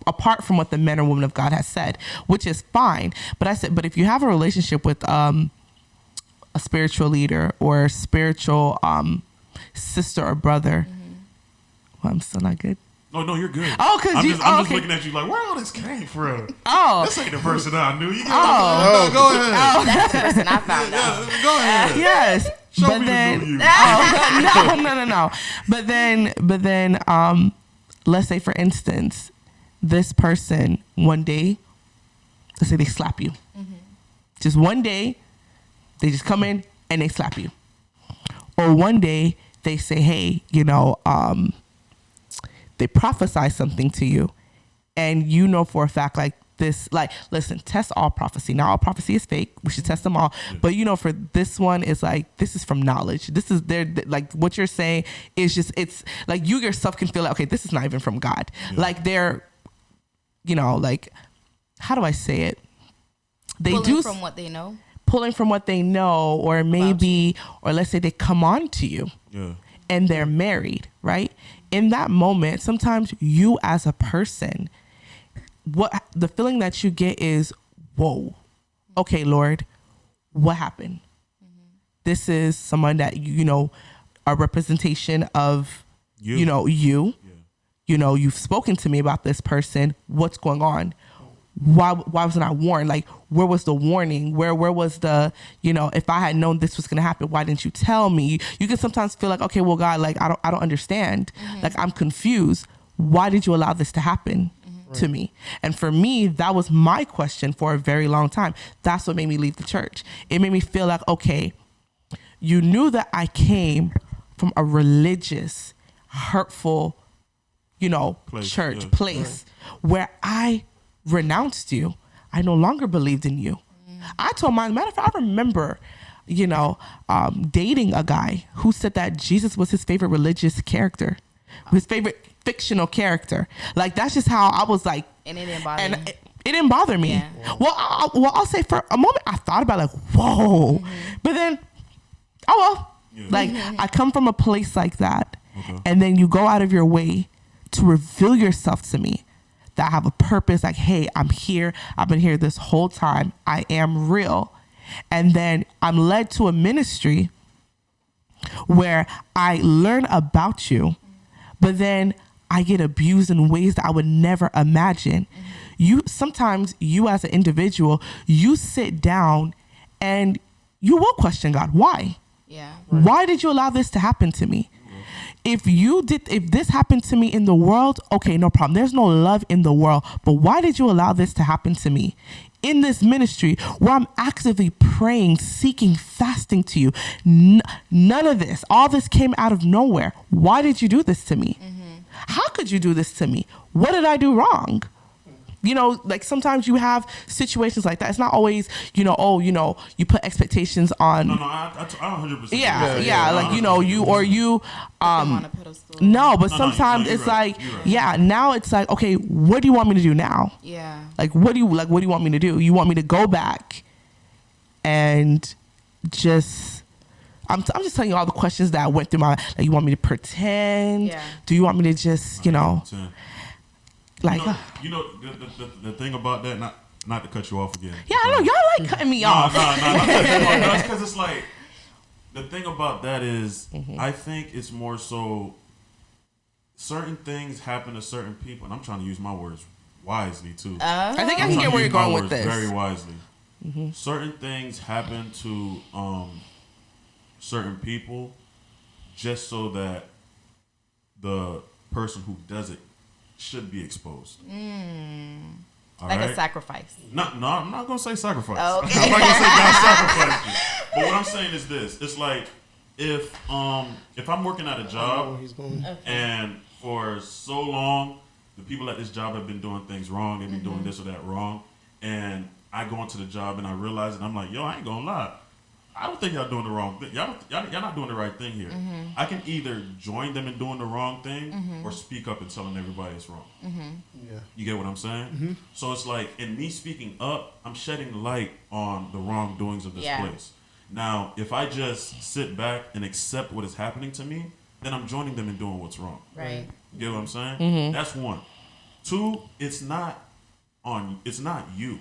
S4: Apart from what the men or women of God has said, which is fine. But but if you have a relationship with a spiritual leader or a spiritual sister or brother, well, I'm still not good.
S1: Oh no, you're good.
S4: Oh, 'cause
S1: I'm
S4: you-
S1: just, I'm
S4: oh,
S1: just
S4: okay.
S1: looking at you like, where all this came from?
S4: Oh.
S1: This ain't the person I knew. You get
S4: Oh.
S1: no, go ahead.
S3: That's the person I found out.
S1: Yeah, go ahead.
S4: Yes.
S1: Show
S4: but
S1: me
S4: then,
S1: the new you.
S4: no. But then, let's say for instance, this person one day, let's say they slap you. Just one day, they just come in and they slap you. Or one day they say, hey, they prophesy something to you, and you know for a fact like this, like, listen, test all prophecy. Not all prophecy is fake. We should test them all. But for this one, it's like, this is from knowledge. This is like what you're saying is just, it's like you yourself can feel like, okay, this is not even from God.
S1: Yeah.
S4: Like they're, like, how do I say it? They
S3: Pulling
S4: do
S3: from what they know.
S4: pulling from what they know, or maybe, or let's say they come on to you.
S1: Yeah.
S4: And they're married, right? In that moment, sometimes you as a person, what the feeling that you get is, whoa, okay, Lord, what happened? This is someone that, a representation of,
S1: You.
S4: you.
S1: Yeah.
S4: You've spoken to me about this person. What's going on? Why wasn't I warned? Like, where was the warning? Where was the, if I had known this was going to happen, why didn't you tell me? You can sometimes feel like, okay, well, God, like, I don't understand. Like, I'm confused. Why did you allow this to happen to me? And for me, that was my question for a very long time. That's what made me leave the church. It made me feel like, okay, you knew that I came from a religious, hurtful,
S1: Place,
S4: place where I renounced you. I no longer believed in you. I told matter of fact, I remember, dating a guy who said that Jesus was his favorite religious character, his favorite fictional character. Like, that's just how I was like,
S3: And it didn't bother
S4: and
S3: you.
S4: it didn't bother me.
S3: Yeah.
S4: Well, I'll say for a moment I thought about it, like, whoa, but then, oh well,
S1: Yeah.
S4: like I come from a place like that,
S1: Okay.
S4: and then you go out of your way to reveal yourself to me, that I have a purpose, like, hey, I'm here. I've been here this whole time. I am real. And then I'm led to a ministry where I learn about you, but then I get abused in ways that I would never imagine. Sometimes you as an individual, you sit down and you will question God. Why?
S3: Yeah.
S4: Why did you allow this to happen to me? If this happened to me in the world, okay, no problem. There's no love in the world. But why did you allow this to happen to me? In this ministry where I'm actively praying, seeking, fasting to you. None of this, all this came out of nowhere. Why did you do this to me? How could you do this to me? What did I do wrong? Like sometimes you have situations like that. It's not always, you put expectations on.
S1: No, I 100%.
S4: Yeah, like, you
S3: Them on a pedestal.
S4: no, but
S1: No,
S4: sometimes
S1: you're
S4: it's
S1: right,
S4: like,
S1: you're right.
S4: yeah, now it's like, okay, what do you want me to do now?
S3: Yeah.
S4: Like, what do you want me to do? You want me to go back and just, I'm just telling you all the questions that went through my, like, you want me to pretend?
S3: Yeah.
S4: Do you want me to just, like,
S1: the thing about that, not to cut you off again.
S4: yeah, I know, y'all like cutting me off.
S1: No, it's because it's like, the thing about that is,
S4: Mm-hmm.
S1: I think it's more so, certain things happen to certain people, and I'm trying to use my words wisely too.
S4: I think I
S1: I'm
S4: can
S1: trying
S4: get
S1: to
S4: where
S1: use
S4: you're
S1: my
S4: going with
S1: words
S4: this.
S1: very wisely. Certain things happen to certain people just so that the person who does it should be exposed. All
S3: Like
S1: right?
S3: a sacrifice.
S1: No, I'm not gonna say sacrifice.
S3: Oh, okay.
S1: I'm not gonna say God sacrificed you. But what I'm saying is this: it's like if I'm working at a
S2: Oh,
S1: job
S2: he's going.
S1: and for so long the people at this job have been doing things wrong, they've been doing this or that wrong, and I go into the job and I realize it, I'm like, yo, I ain't gonna lie. I don't think y'all doing the wrong thing. Y'all not doing the right thing here. I can either join them in doing the wrong thing or speak up and telling everybody it's wrong.
S2: Yeah.
S1: You get what I'm saying? So it's like, in me speaking up, I'm shedding light on the wrongdoings of this
S3: Yeah.
S1: place. Now, if I just sit back and accept what is happening to me, then I'm joining them in doing what's wrong.
S3: Right.
S1: You get what I'm saying? That's one. Two, it's not you.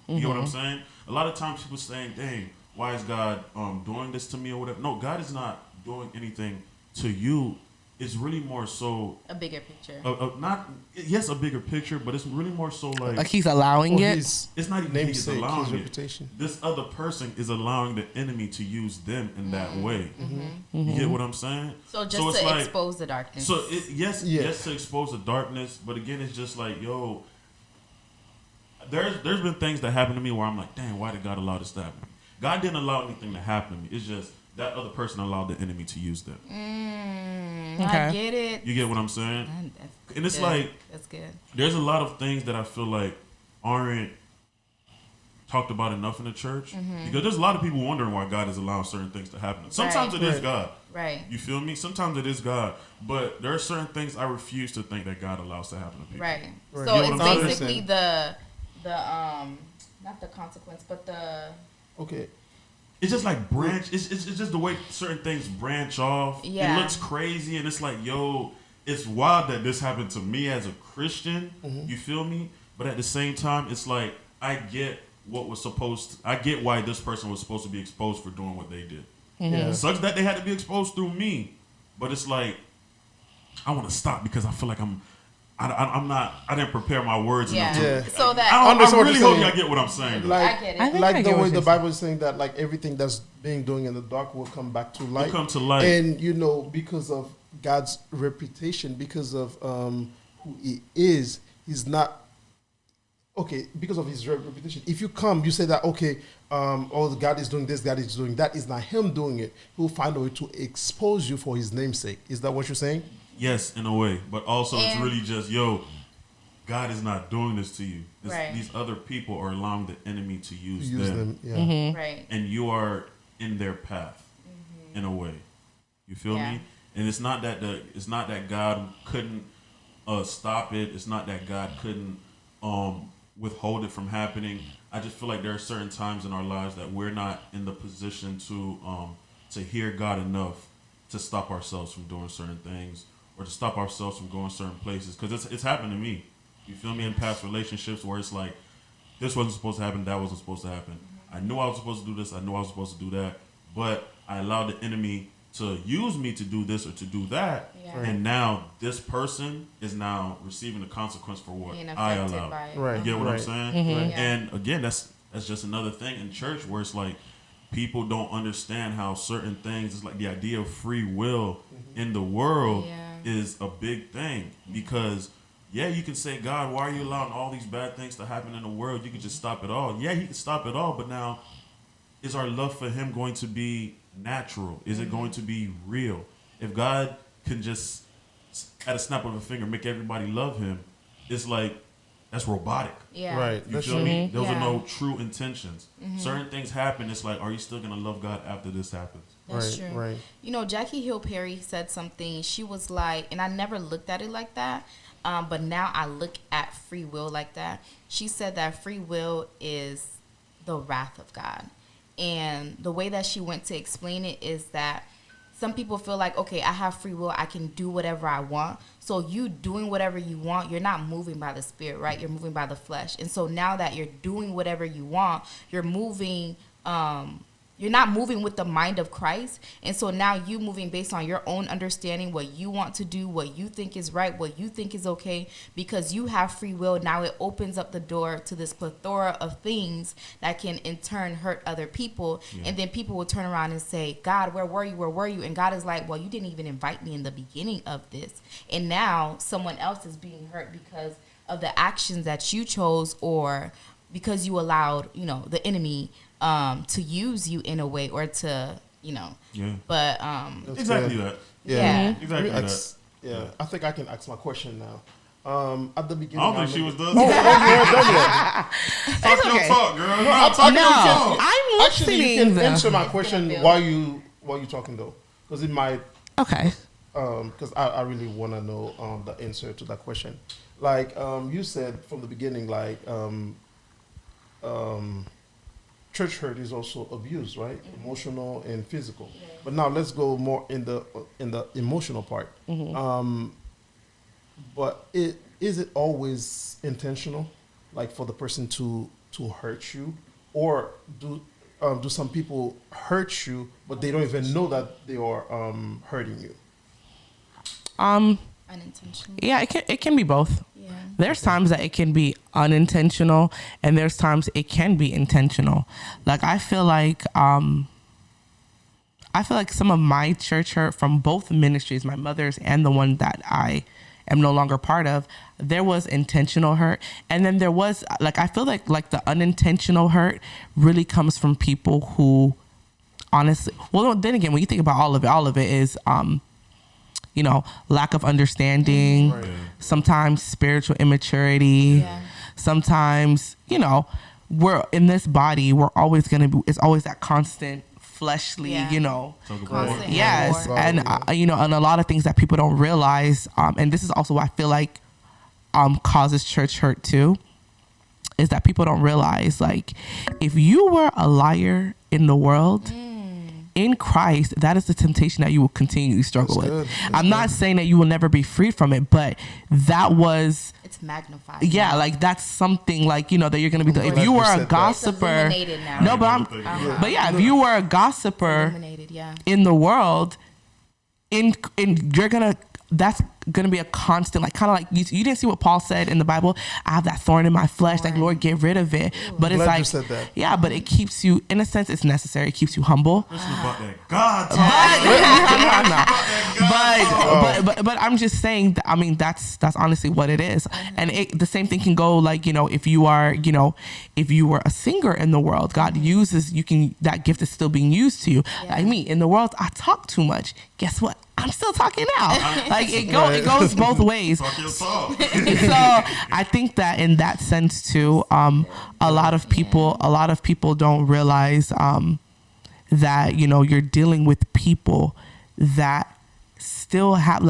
S1: You get what I'm saying? A lot of times people saying, dang, why is God doing this to me or whatever? No, God is not doing anything to you. it's really more so
S3: A bigger picture.
S1: not yes a bigger picture, but it's really more so
S4: Like he's allowing it.
S1: it's not even he is
S2: namesake,
S1: allowing
S2: his
S1: it.
S2: reputation.
S1: This other person is allowing the enemy to use them in that way.
S2: Mm-hmm.
S1: You get what I'm saying?
S3: So just
S1: it's
S3: to expose the darkness.
S1: So yes,
S2: Yeah.
S1: yes, to expose the darkness, but again, it's just like, yo, there's been things that happen to me where I'm like, dang, why did God allow this to happen to me? God didn't allow anything to happen to me. It's just that other person allowed the enemy to use them.
S3: I
S4: Okay.
S3: get it.
S1: You get what I'm saying?
S3: That's
S1: And it's
S3: good.
S1: like,
S3: That's good.
S1: there's a lot of things that I feel like aren't talked about enough in the church, because there's a lot of people wondering why God is allowing certain things to happen. Sometimes
S3: Right.
S1: it is
S2: Right.
S1: God.
S3: Right.
S1: You feel me? Sometimes it is God, but there are certain things I refuse to think that God allows to happen to people.
S3: Right.
S2: Right.
S3: So
S1: You know
S3: it's
S1: what I'm saying?
S3: basically the not the consequence, but the
S2: Okay.
S1: It's just like branch. It's just the way certain things branch off.
S3: Yeah.
S1: It looks crazy, and it's like, yo, it's wild that this happened to me as a Christian. You feel me? But at the same time, it's like I get what was supposed. I get why this person was supposed to be exposed for doing what they did.
S2: Yeah.
S1: It sucks that they had to be exposed through me, but it's like I want to stop because I feel like I'm not. I didn't prepare my words
S3: yeah.
S1: enough.
S2: Yeah.
S3: So that
S1: I
S2: Understand what
S1: really
S2: you're
S1: hope
S2: saying.
S1: y'all get what I'm saying. though.
S2: Like,
S3: I get it.
S4: I think
S2: like
S4: I
S2: the
S4: get
S2: way
S4: what
S2: the
S4: you're
S2: Bible is saying that like everything that's being doing in the dark will come back to light.
S1: come to light.
S2: And you know, because of God's reputation, because of who He is, He's not okay. Because of His reputation, if you come, you say that okay, oh, God is doing this, God is doing that. Is not Him doing it. He'll find a way to expose you for His name's sake. Is that what you're saying?
S1: Yes, in a way, but also it's
S3: And-
S1: really just, yo, God is not doing this to you.
S3: Right.
S1: These other people are allowing the enemy to use,
S2: Use
S1: them,
S2: them. Yeah.
S3: right.
S1: and you are in their path, in a way. You feel
S3: Yeah.
S1: me? And it's not that God couldn't stop it. It's not that God couldn't withhold it from happening. I just feel like there are certain times in our lives that we're not in the position to hear God enough to stop ourselves from doing certain things or to stop ourselves from going certain places. Because it's happened to me. You feel me? In past relationships where it's like, this wasn't supposed to happen, that wasn't supposed to happen. I knew I was supposed to do this, I knew I was supposed to do that, but I allowed the enemy to use me to do this or to do that,
S3: Yeah.
S1: and now this person is now receiving the consequence for what
S3: Being
S1: I
S3: affected
S1: allowed.
S3: by it.
S2: Right.
S1: You get what I'm
S2: Right.
S1: saying?
S2: Right.
S3: Yeah.
S1: And again, that's just another thing in church where it's like people don't understand how certain things. It's like the idea of free will in the world
S3: Yeah.
S1: is a big thing because. Yeah, you can say, God, why are you allowing all these bad things to happen in the world? You could just stop it all. Yeah, He can stop it all, but now, is our love for Him going to be natural? Is it going to be real? If God can just, at a snap of a finger, make everybody love Him, it's like, that's robotic.
S3: Yeah.
S2: Right.
S1: You
S2: That's
S1: feel
S2: true.
S1: me? Those
S3: Yeah.
S1: are no true intentions. Certain things happen. It's like, are you still going to love God after this happens?
S3: That's
S2: Right.
S3: true.
S2: Right.
S3: You know, Jackie Hill Perry said something. She was like, and I never looked at it like that, but now I look at free will like that. She said that free will is the wrath of God. And the way that she went to explain it is that some people feel like, okay, I have free will, I can do whatever I want. So you doing whatever you want, you're not moving by the spirit, right? You're moving by the flesh. And so now that you're doing whatever you want, you're moving you're not moving with the mind of Christ. And so now you moving based on your own understanding, what you want to do, what you think is right, what you think is okay, because you have free will. Now it opens up the door to this plethora of things that can in turn hurt other people.
S1: Yeah.
S3: And then people will turn around and say, God, where were you? Where were you? And God is like, well, you didn't even invite me in the beginning of this. And now someone else is being hurt because of the actions that you chose or because you allowed, you know, the enemy to use you in a way or to, you know,
S1: Yeah.
S3: but
S2: That's
S1: Exactly
S2: good.
S1: that.
S3: yeah.
S1: Exactly
S2: Let me
S1: that.
S2: ask- yeah, I think I can ask my question now. At the
S1: I
S2: beginning,
S1: don't think she was done.
S2: Oh, you weren't done yet.
S1: Talk your
S4: okay.
S1: talk, girl. No,
S2: I'm
S1: talk
S2: talking
S1: your
S4: No,
S1: talk.
S4: I'm
S2: Actually, you can
S4: listening.
S2: answer my
S3: It's
S2: question
S3: gonna
S2: while
S3: build.
S2: you talking though, because it might
S4: Okay.
S2: because I really want to know the answer to that question. Like you said from the beginning, like church hurt is also abuse, right? Emotional and physical. But now let's go more in the emotional part. But is it always intentional, like for the person to hurt you, or do some people hurt you but they don't even know that they are hurting you?
S3: Unintentional.
S4: Yeah, it can be both.
S3: Yeah.
S4: There's times that it can be unintentional, and there's times it can be intentional. Like I feel like some of my church hurt from both ministries, my mother's and the one that I am no longer part of, there was intentional hurt, and then there was I feel like the unintentional hurt really comes from people who honestly, well, then again, when you think about all of it is lack of understanding,
S2: Right.
S4: sometimes spiritual immaturity,
S3: Yeah.
S4: sometimes, we're in this body, we're always going to be, it's always that constant fleshly,
S3: Yeah.
S1: Talk about
S3: Constant
S4: yes.
S3: war.
S4: And, and a lot of things that people don't realize. And this is also what I feel like causes church hurt too, is that people don't realize, like, if you were a liar in the world, in Christ, that is the temptation that you will continually struggle
S2: That's
S4: with.
S2: good. That's
S4: I'm not saying that you will never be freed from it, but that was,
S3: It's magnified.
S4: yeah, like that's something that you're going to be, if
S2: glad
S4: you
S2: you
S4: were
S2: said
S4: a
S2: that.
S3: It's
S4: gossiper,
S3: illuminated now.
S4: no, but but yeah, if you were a gossiper
S3: Illuminated, yeah.
S4: in the world, in you're gonna, that's gonna be a constant, kind of like you didn't see what Paul said in the Bible, I have that thorn in my flesh, like, Lord, get rid of it. But it's
S2: Glad you
S4: like,
S2: said that.
S4: yeah, but it keeps you, in a sense, it's necessary, it keeps you humble.
S1: Listen about that God talk.
S4: But I'm just saying that, I mean, that's honestly what it is. And the same thing can go, like, if you are, if you were a singer in the world, God uses, that gift is still being used to you.
S3: Yeah.
S4: Like me, in the world, I talk too much. Guess what? I'm still talking now. Like it goes both ways.
S1: Talk your talk.
S4: So I think that in that sense too, a lot of people don't realize that you're dealing with people that still have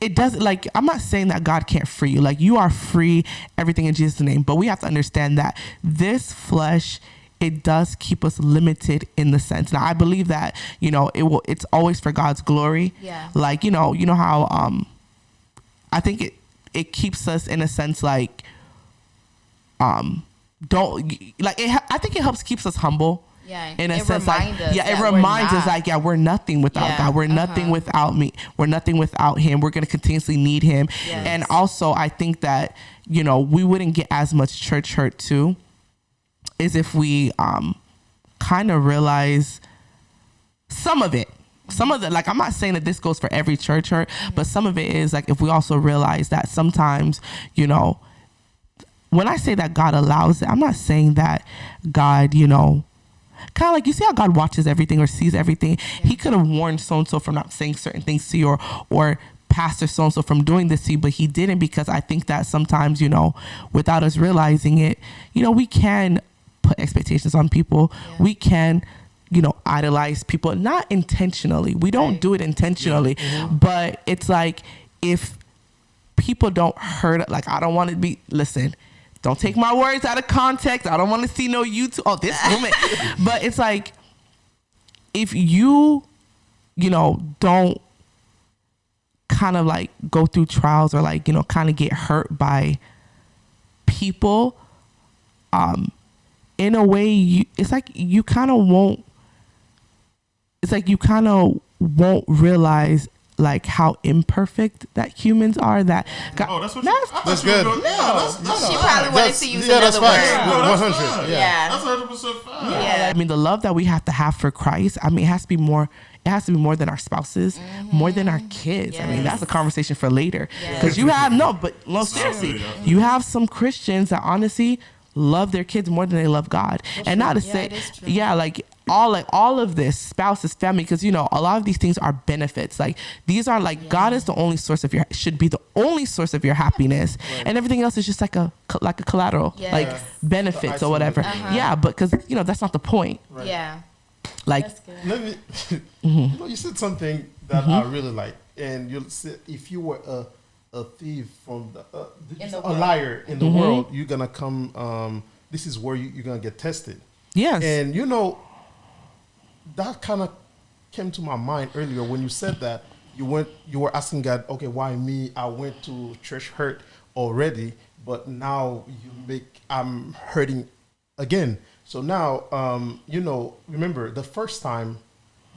S4: it does, like, I'm not saying that God can't free you. Like, you are free, everything in Jesus' name. But we have to understand that this flesh, it does keep us limited in the sense. Now, I believe that, it's always for God's glory.
S3: Yeah.
S4: Like, you know how, I think it keeps us in a sense, like, I think it helps keeps us humble.
S3: Yeah,
S4: In a
S3: it
S4: sense, like,
S3: reminds us
S4: yeah, it
S3: that
S4: reminds
S3: we're
S4: us,
S3: not-
S4: like, yeah, we're nothing without
S3: Yeah,
S4: God. We're nothing without me. We're nothing without Him. We're going to continuously need Him.
S3: Yes.
S4: And also, I think that, we wouldn't get as much church hurt too, is if we kind of realize some of it. Some of the, like, I'm not saying that this goes for every church hurt, but some of it is, like, if we also realize that sometimes, when I say that God allows it, I'm not saying that God, kind of like, you see how God watches everything or sees everything. He could have warned so-and-so from not saying certain things to you, or pastor so-and-so from doing this to you, but he didn't, because I think that sometimes, without us realizing it, we can put expectations on people.
S3: Yeah.
S4: We can, idolize people, not intentionally. We don't
S3: Right.
S4: do it intentionally, but it's like, if people don't hurt, like, I don't want to be, listen, don't take my words out of context. I don't want to see no YouTube. Oh, this woman. But it's like, if you, don't kind of like go through trials, or like, kind of get hurt by people, in a way, it's like you kind of won't realize, like, how imperfect that humans are. That God,
S1: Oh, that's what
S4: that's-
S1: you, I thought
S2: That's
S1: you were
S2: good.
S1: gonna- Yeah, that's
S3: She
S1: fine.
S3: probably wanted
S2: That's-
S3: to use
S2: yeah, that's
S3: another
S2: facts.
S3: word.
S1: No, that's
S2: 100.
S1: fine.
S3: Yeah.
S1: That's 100% fine.
S3: Yeah.
S4: I mean, the love that we have to have for Christ, I mean, it has to be more. It has to be more than our spouses, more than our kids. I mean,
S3: Yes.
S4: that's a conversation for later.
S3: Yes.
S4: Because you have seriously,
S1: Absolutely.
S4: you have some Christians that honestly love their kids more than they love God. And not to
S3: Yeah,
S4: say,
S3: it is true.
S4: yeah, like all of this, spouses, family, because a lot of these things are benefits. Like, these are like, God is the only source of should be the only source of your happiness, and everything else is just like a collateral,
S3: Yes.
S4: like
S3: Yeah.
S4: benefits
S2: The
S4: or whatever.
S2: icing on
S4: Yeah, but because that's not the point.
S2: Right.
S3: Yeah,
S4: Like,
S3: that's good.
S2: Let me. You said something that I really like, and you said, if you were a thief from a
S3: world.
S2: liar in the world, you're gonna come. This is where you're gonna get tested.
S4: yes.
S2: And that kind of came to my mind earlier when you said that you were asking God, okay, why me? I went to church hurt already, but now I'm hurting again. So now, remember the first time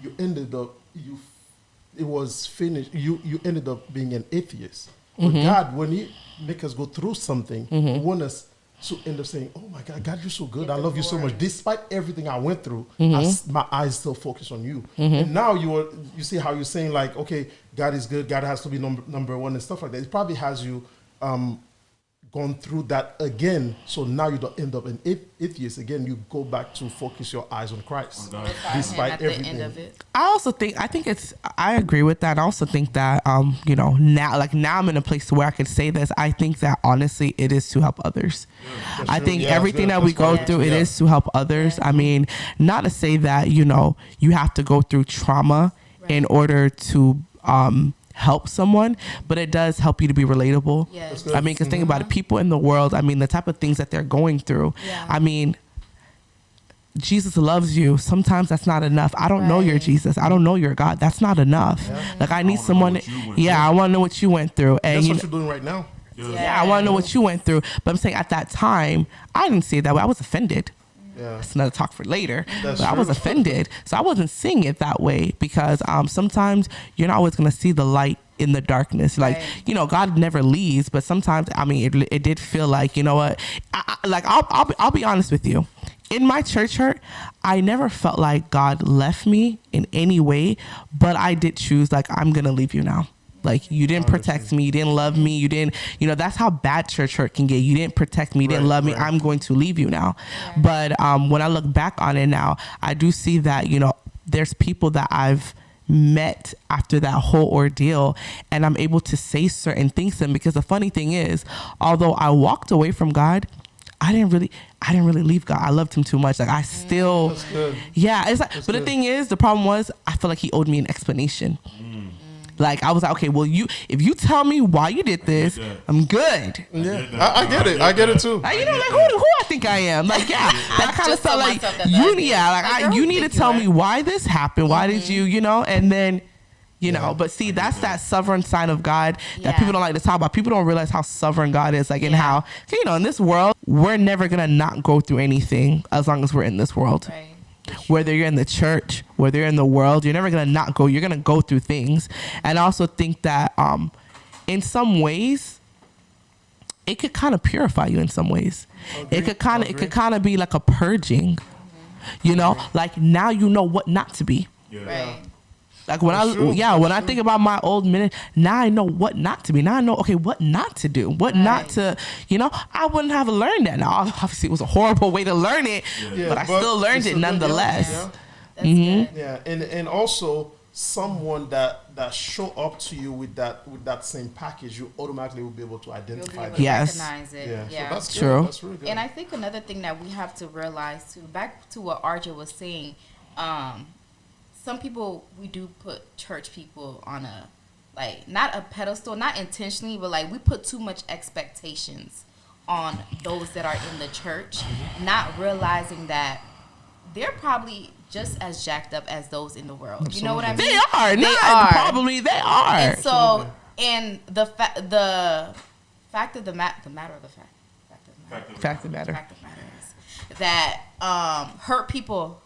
S2: you ended up, it was finished, you ended up being an atheist. But God, when He make us go through something, He want us to end up saying, "Oh my God, God, you're so good. I love you so much. Despite everything I went through, my eyes still focus on you." And now you see how you're saying like, okay, God is good. God has to be number one and stuff like that. It probably has you gone through that again, so now you don't end up an atheist again. You go back to focus your eyes on Christ, despite
S3: at
S2: everything.
S3: the end of it.
S4: I think I agree with that. I also think that, now I'm in a place where I could say this. I think that honestly, it is to help others.
S2: That's
S4: I
S2: true.
S4: think
S2: Yeah,
S4: everything
S2: that's
S4: that we
S2: good.
S4: go
S2: That's
S4: through,
S2: good.
S4: it
S2: Yeah.
S4: is to help others. I mean, not to say that, you have to go through trauma in order to, help someone, but it does help you to be relatable.
S3: Yes.
S2: That's good.
S4: I mean, because think about it, people in the world, I mean, the type of things that they're going through.
S3: Yeah.
S4: I mean, Jesus loves you. Sometimes that's not enough. I don't know your
S3: Right.
S4: Jesus. I don't know your God. That's not enough. Like I need
S1: wanna know
S4: someone.
S1: what you went
S4: Yeah, I want to know what you went through. And
S2: That's
S4: you
S2: what you're doing right now.
S4: yeah, I want to know what you went through. But I'm saying at that time, I didn't see it that way. I was offended.
S2: Yeah.
S4: That's another talk for later.
S2: That's
S4: But I was
S2: true.
S4: offended. So I wasn't seeing it that way because sometimes you're not always going to see the light in the darkness. Like,
S3: Right.
S4: God never leaves, but sometimes, I mean, it did feel like, you know what? I'll be honest with you. In my church hurt, I never felt like God left me in any way, but I did choose, like, I'm going to leave you now. Like, you didn't protect me. You didn't love me. You didn't, that's how bad church hurt can get. You didn't protect me. You didn't
S2: Right,
S4: love me.
S2: right.
S4: I'm going to leave you now. But when I look back on it now, I do see that, there's people that I've met after that whole ordeal, and I'm able to say certain things to them, because the funny thing is, although I walked away from God, I didn't really leave God. I loved him too much. Like I still,
S2: That's good.
S4: yeah, it's like, but the
S2: good.
S4: thing is, the problem was, I feel like he owed me an explanation. Like I was like, okay, well, if you tell me why you did this,
S1: that.
S4: I'm good.
S2: Yeah, I get it. I get it too.
S4: Like, like who I think I am? Like, yeah, that kind of
S3: just
S4: stuff.
S3: told
S4: Like,
S3: myself that I did. Like,
S4: you
S3: girl,
S4: need to
S3: think you
S4: tell
S3: are.
S4: me why this happened. Why did you, and then. But see, that's that sovereign sign of God that
S3: Yeah.
S4: people don't like to talk about. People don't realize how sovereign God is, like, and how, in this world, we're never going to not go through anything as long as we're in this world.
S3: Right.
S4: Whether you're in the church, whether you're in the world, you're never going to not go. You're going to go through things. And I also think that in some ways, it could kind of purify you in some ways.
S2: Agree.
S4: It could
S2: Agree.
S4: kind of be like a purging, like now you know what not to be.
S3: Right.
S4: Like when
S2: That's true.
S4: when I think about my old minute, now I know what not to be. Now I know, okay, what not to do, what not to, I wouldn't have learned that. Now, obviously, it was a horrible way to learn it,
S2: Yeah,
S4: but I still learned
S2: it's
S4: it
S2: still good,
S4: nonetheless.
S2: yeah.
S3: That's good.
S2: Yeah, and also someone that show up to you with that same package, you automatically will be able to
S3: You'll be
S2: identify
S3: able
S2: that.
S3: to
S4: Yes.
S3: recognize it.
S2: Yeah,
S3: Yeah.
S2: so that's good.
S4: True.
S2: That's really good.
S3: And I think another thing that we have to realize too, back to what RJ was saying, some people, we do put church people on a, like, not a pedestal, not intentionally, but like we put too much expectations on those that are in the church, not realizing that they're probably just as jacked up as those in the world. You know what I mean?
S4: They are.
S3: They
S4: Not
S3: are.
S4: probably. They are.
S3: And so, and the fact of the matter is
S4: Fact of the matter.
S3: is that hurt people,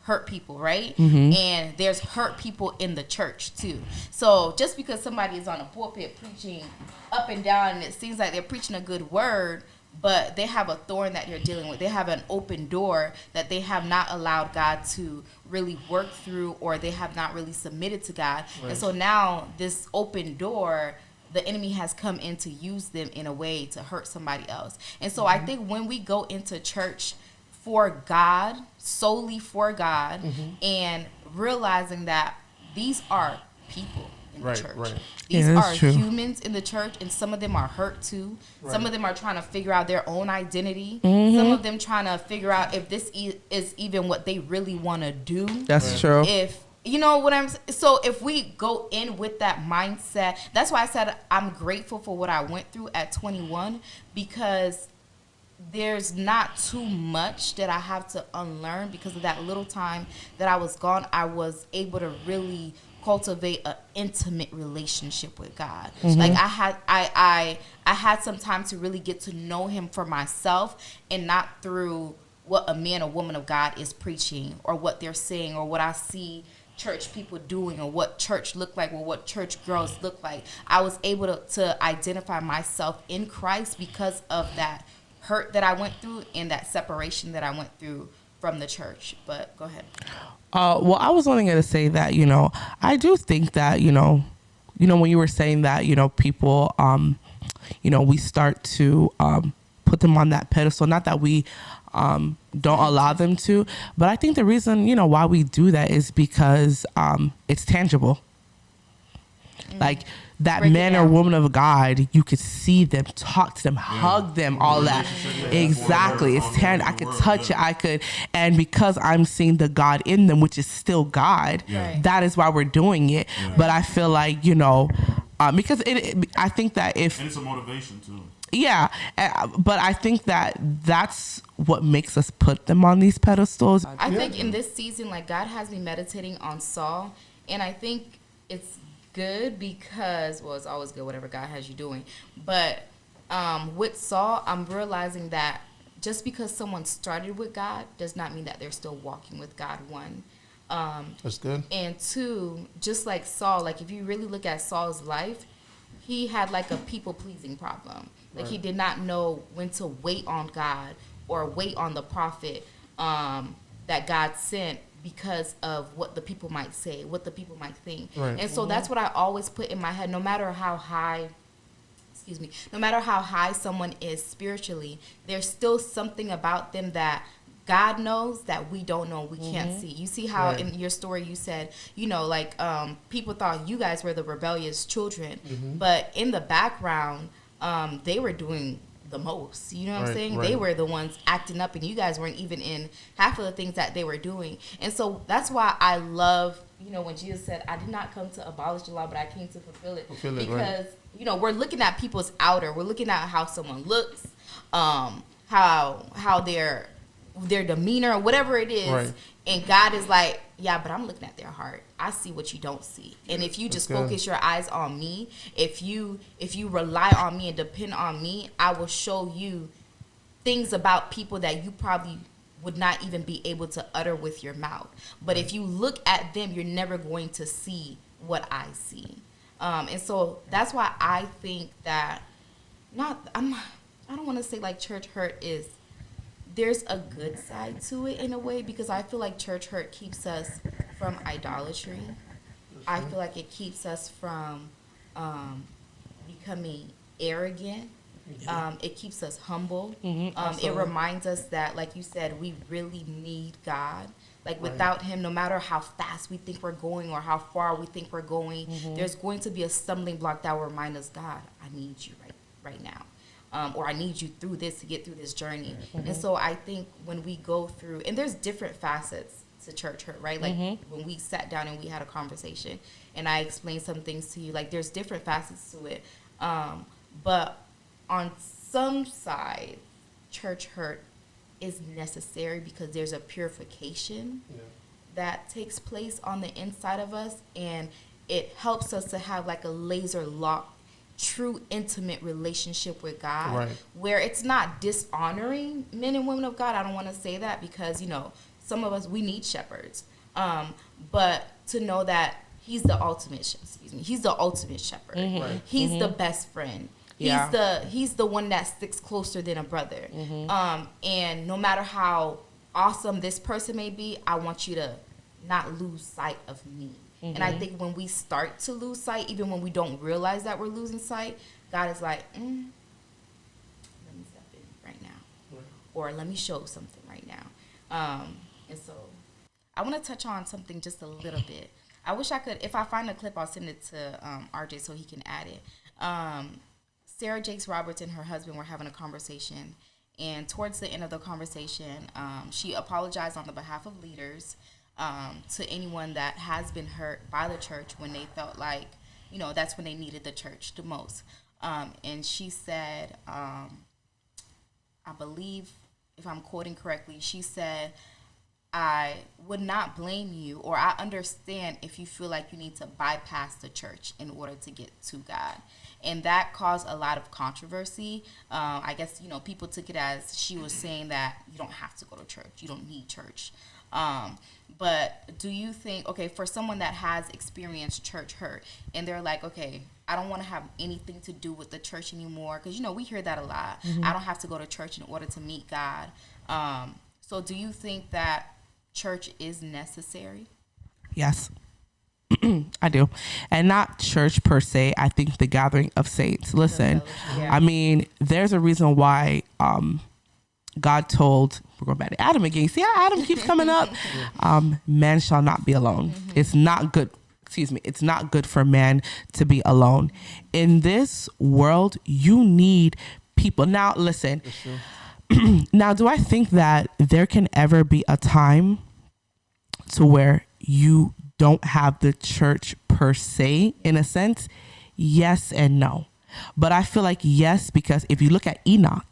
S3: right?
S4: Mm-hmm.
S3: And there's hurt people in the church too. So just because somebody is on a pulpit preaching up and down, and it seems like they're preaching a good word, but they have a thorn that they're dealing with. They have an open door that they have not allowed God to really work through, or they have not really submitted to God.
S2: Right.
S3: And so now this open door, the enemy has come in to use them in a way to hurt somebody else. And so I think when we go into church for God, solely for God, and realizing that these are people in
S2: Right,
S3: the church.
S2: right.
S3: These
S4: Yeah, that's
S3: are
S4: true.
S3: humans in the church, and some of them are hurt too. Some
S2: Right.
S3: of them are trying to figure out their own identity.
S4: Mm-hmm.
S3: Some of them trying to figure out if this is even what they really want to do.
S4: That's
S2: Right.
S4: true.
S3: If you know what so if we go in with that mindset, that's why I said I'm grateful for what I went through at 21, because there's not too much that I have to unlearn. Because of that little time that I was gone, I was able to really cultivate an intimate relationship with God. Like I had some time to really get to know him for myself, and not through what a man or woman of God is preaching, or what they're saying, or what I see church people doing or what church looked like or what church girls look like. I was able to identify myself in Christ because of that hurt that I went through and that separation that I went through from the church. But go ahead.
S4: Well, I was only going to say that, I do think that, when you were saying that, people, we start to put them on that pedestal. Not that we don't allow them to, but I think the reason, why we do that is because it's tangible. Like that
S3: Break it
S4: man or
S3: down.
S4: woman of God, you could see them, talk to them, hug them, all that. Exactly. It's I could touch it. And because I'm seeing the God in them, which is still God,
S3: Right.
S4: that is why we're doing it. But I feel like, because I think that if,
S1: And it's a motivation too.
S4: yeah, but I think that that's what makes us put them on these pedestals.
S3: I think in this season, like God has me meditating on Saul, and I think it's good because, well, it's always good whatever God has you doing. But with Saul, I'm realizing that just because someone started with God does not mean that they're still walking with God. One.
S2: That's good.
S3: And two, just like Saul, like if you really look at Saul's life, he had like a people pleasing problem. Like he did not know when to wait on God or wait on the prophet that God sent because of what the people might say, what the people might think.
S2: Right.
S3: And so that's what I always put in my head, no matter how high someone is spiritually, there's still something about them that God knows that we don't know, we can't see. You see how
S2: Right.
S3: in your story you said, people thought you guys were the rebellious children, but in the background, they were doing the most. You know what I'm
S2: Right,
S3: saying?
S2: right.
S3: They were the ones acting up, and you guys weren't even in half of the things that they were doing. And so that's why I love, when Jesus said, I did not come to abolish the law, but I came to fulfill it.
S2: Fulfill it,
S3: Because,
S2: right.
S3: we're looking at people's outer. We're looking at how someone looks, how their demeanor, whatever it is.
S2: Right.
S3: And God is like, yeah, but I'm looking at their heart. I see what you don't see. And if you just
S2: good.
S3: focus your eyes on me, if you rely on me and depend on me, I will show you things about people that you probably would not even be able to utter with your mouth. But if you look at them, you're never going to see what I see. And so that's why I think that I don't want to say like church hurt is, there's a good side to it in a way, because I feel like church hurt keeps us from idolatry. I feel like it keeps us from becoming arrogant. It keeps us humble. It reminds us that, like you said, we really need God. Like without him, no matter how fast we think we're going or how far we think we're going, there's going to be a stumbling block that will remind us, God, I need you right now. Or I need you through this to get through this journey. And so I think when we go through, and there's different facets to church hurt, right? Like when we sat down and we had a conversation and I explained some things to you, like there's different facets to it. But on some side, church hurt is necessary because there's a purification that takes place on the inside of us, and it helps us to have like a laser lock, true intimate relationship with God,
S2: Right.
S3: where it's not dishonoring men and women of God. I don't want to say that because, some of us, we need shepherds. But to know that he's the ultimate shepherd.
S2: Right.
S3: He's the best friend.
S4: Yeah.
S3: He's the one that sticks closer than a brother. And no matter how awesome this person may be, I want you to not lose sight of me. And I think when we start to lose sight, even when we don't realize that we're losing sight, God is like, let me step in right now. Or let me show something right now. And so I want to touch on something just a little bit. I wish I could, if I find a clip, I'll send it to RJ so he can add it. Sarah Jakes Roberts and her husband were having a conversation. And towards the end of the conversation, she apologized on the behalf of leaders to anyone that has been hurt by the church when they felt like, that's when they needed the church the most. And she said, I believe, if I'm quoting correctly, she said, I would not blame you, or I understand if you feel like you need to bypass the church in order to get to God. And that caused a lot of controversy. I guess, people took it as she was saying that you don't have to go to church. You don't need church. But do you think, okay, for someone that has experienced church hurt and they're like, okay, I don't want to have anything to do with the church anymore, because, you know, we hear that a lot. I don't have to go to church in order to meet God. So do you think that church is necessary?
S4: Yes. I do. And not church per se. I think the gathering of saints. Listen,
S3: Yeah.
S4: I mean, there's a reason why God told, we're going back to Adam again. See how Adam keeps coming up? Man shall not be alone. It's not good. Excuse me. It's not good for man to be alone. In this world, you need people. Now, listen. Now, do I think that there can ever be a time to where you don't have the church per se, in a sense? Yes and no. But I feel like yes, because if you look at Enoch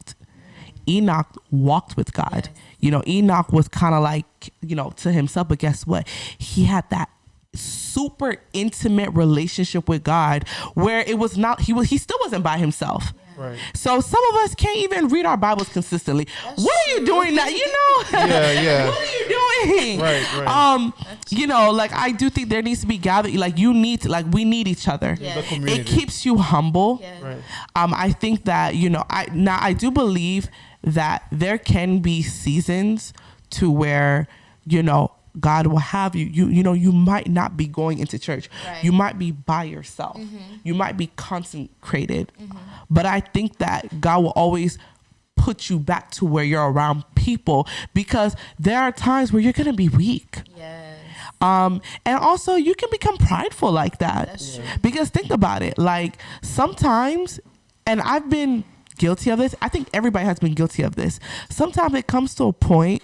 S4: walked with God.
S3: Yes.
S4: You know, Enoch was kind of like, you know, to himself, but guess what? He had that super intimate relationship with God where it was not, he still wasn't by himself.
S2: Right.
S4: So some of us can't even read our Bibles consistently. What are you doing now? You know?
S2: Yeah.
S4: What are you doing?
S2: Right.
S4: You know, like, I do think there needs to be gathered. Like, you need to, like, we need each other.
S3: Yeah.
S2: The community.
S4: It keeps you humble.
S3: Yeah.
S2: Right.
S4: I think that, you know, I do believe that there can be seasons to where, you know, God will have you know, you might not be going into church.
S3: Right.
S4: You might be by yourself. You might be consecrated. But I think that God will always put you back to where you're around people, because there are times where you're going to be weak.
S3: Yes.
S4: And also you can become prideful like that.
S3: That's true.
S4: Because think about it, like, sometimes, and I've been guilty of this. I think everybody has been guilty of this. Sometimes it comes to a point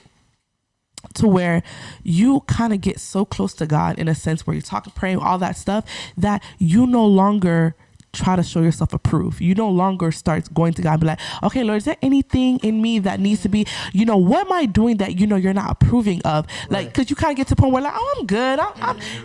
S4: to where you kind of get so close to God, in a sense where you're talking, praying, all that stuff, that you no longer try to show yourself approved. You no longer start going to God and be like, okay, Lord, is there anything in me that needs to be, you know, what am I doing that, you know, you're not approving of? Like, because you kind of get to the point where, like, oh, I'm good.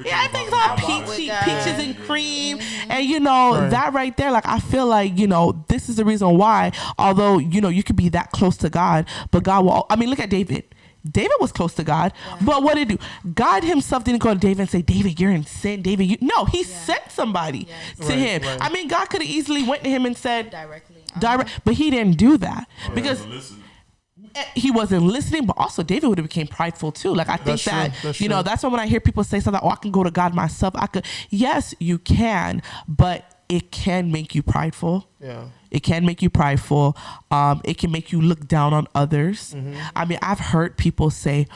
S4: Yeah, everything's all peaches and cream. And, you know, that right there, like, I feel like, you know, this is the reason why, although, you know, you could be that close to God, but God will, I mean, look at David. David was close to God, but what did he do? God himself didn't go to David and say, David, you're in sin. David, no, he sent somebody to him.
S2: Right.
S4: I mean, God could have easily went to him and said,
S3: Directly.
S4: but he didn't do that because
S1: Listen.
S4: he wasn't listening. But also, David would have became prideful too. Like, I think
S2: That's true.
S4: that,
S2: That's
S4: you know,
S2: true.
S4: that's why when I hear people say something, oh, I can go to God myself. I could. Yes, you can, but it can make you prideful.
S2: Yeah.
S4: It can make you prideful. It can make you look down on others. I mean, I've heard people say,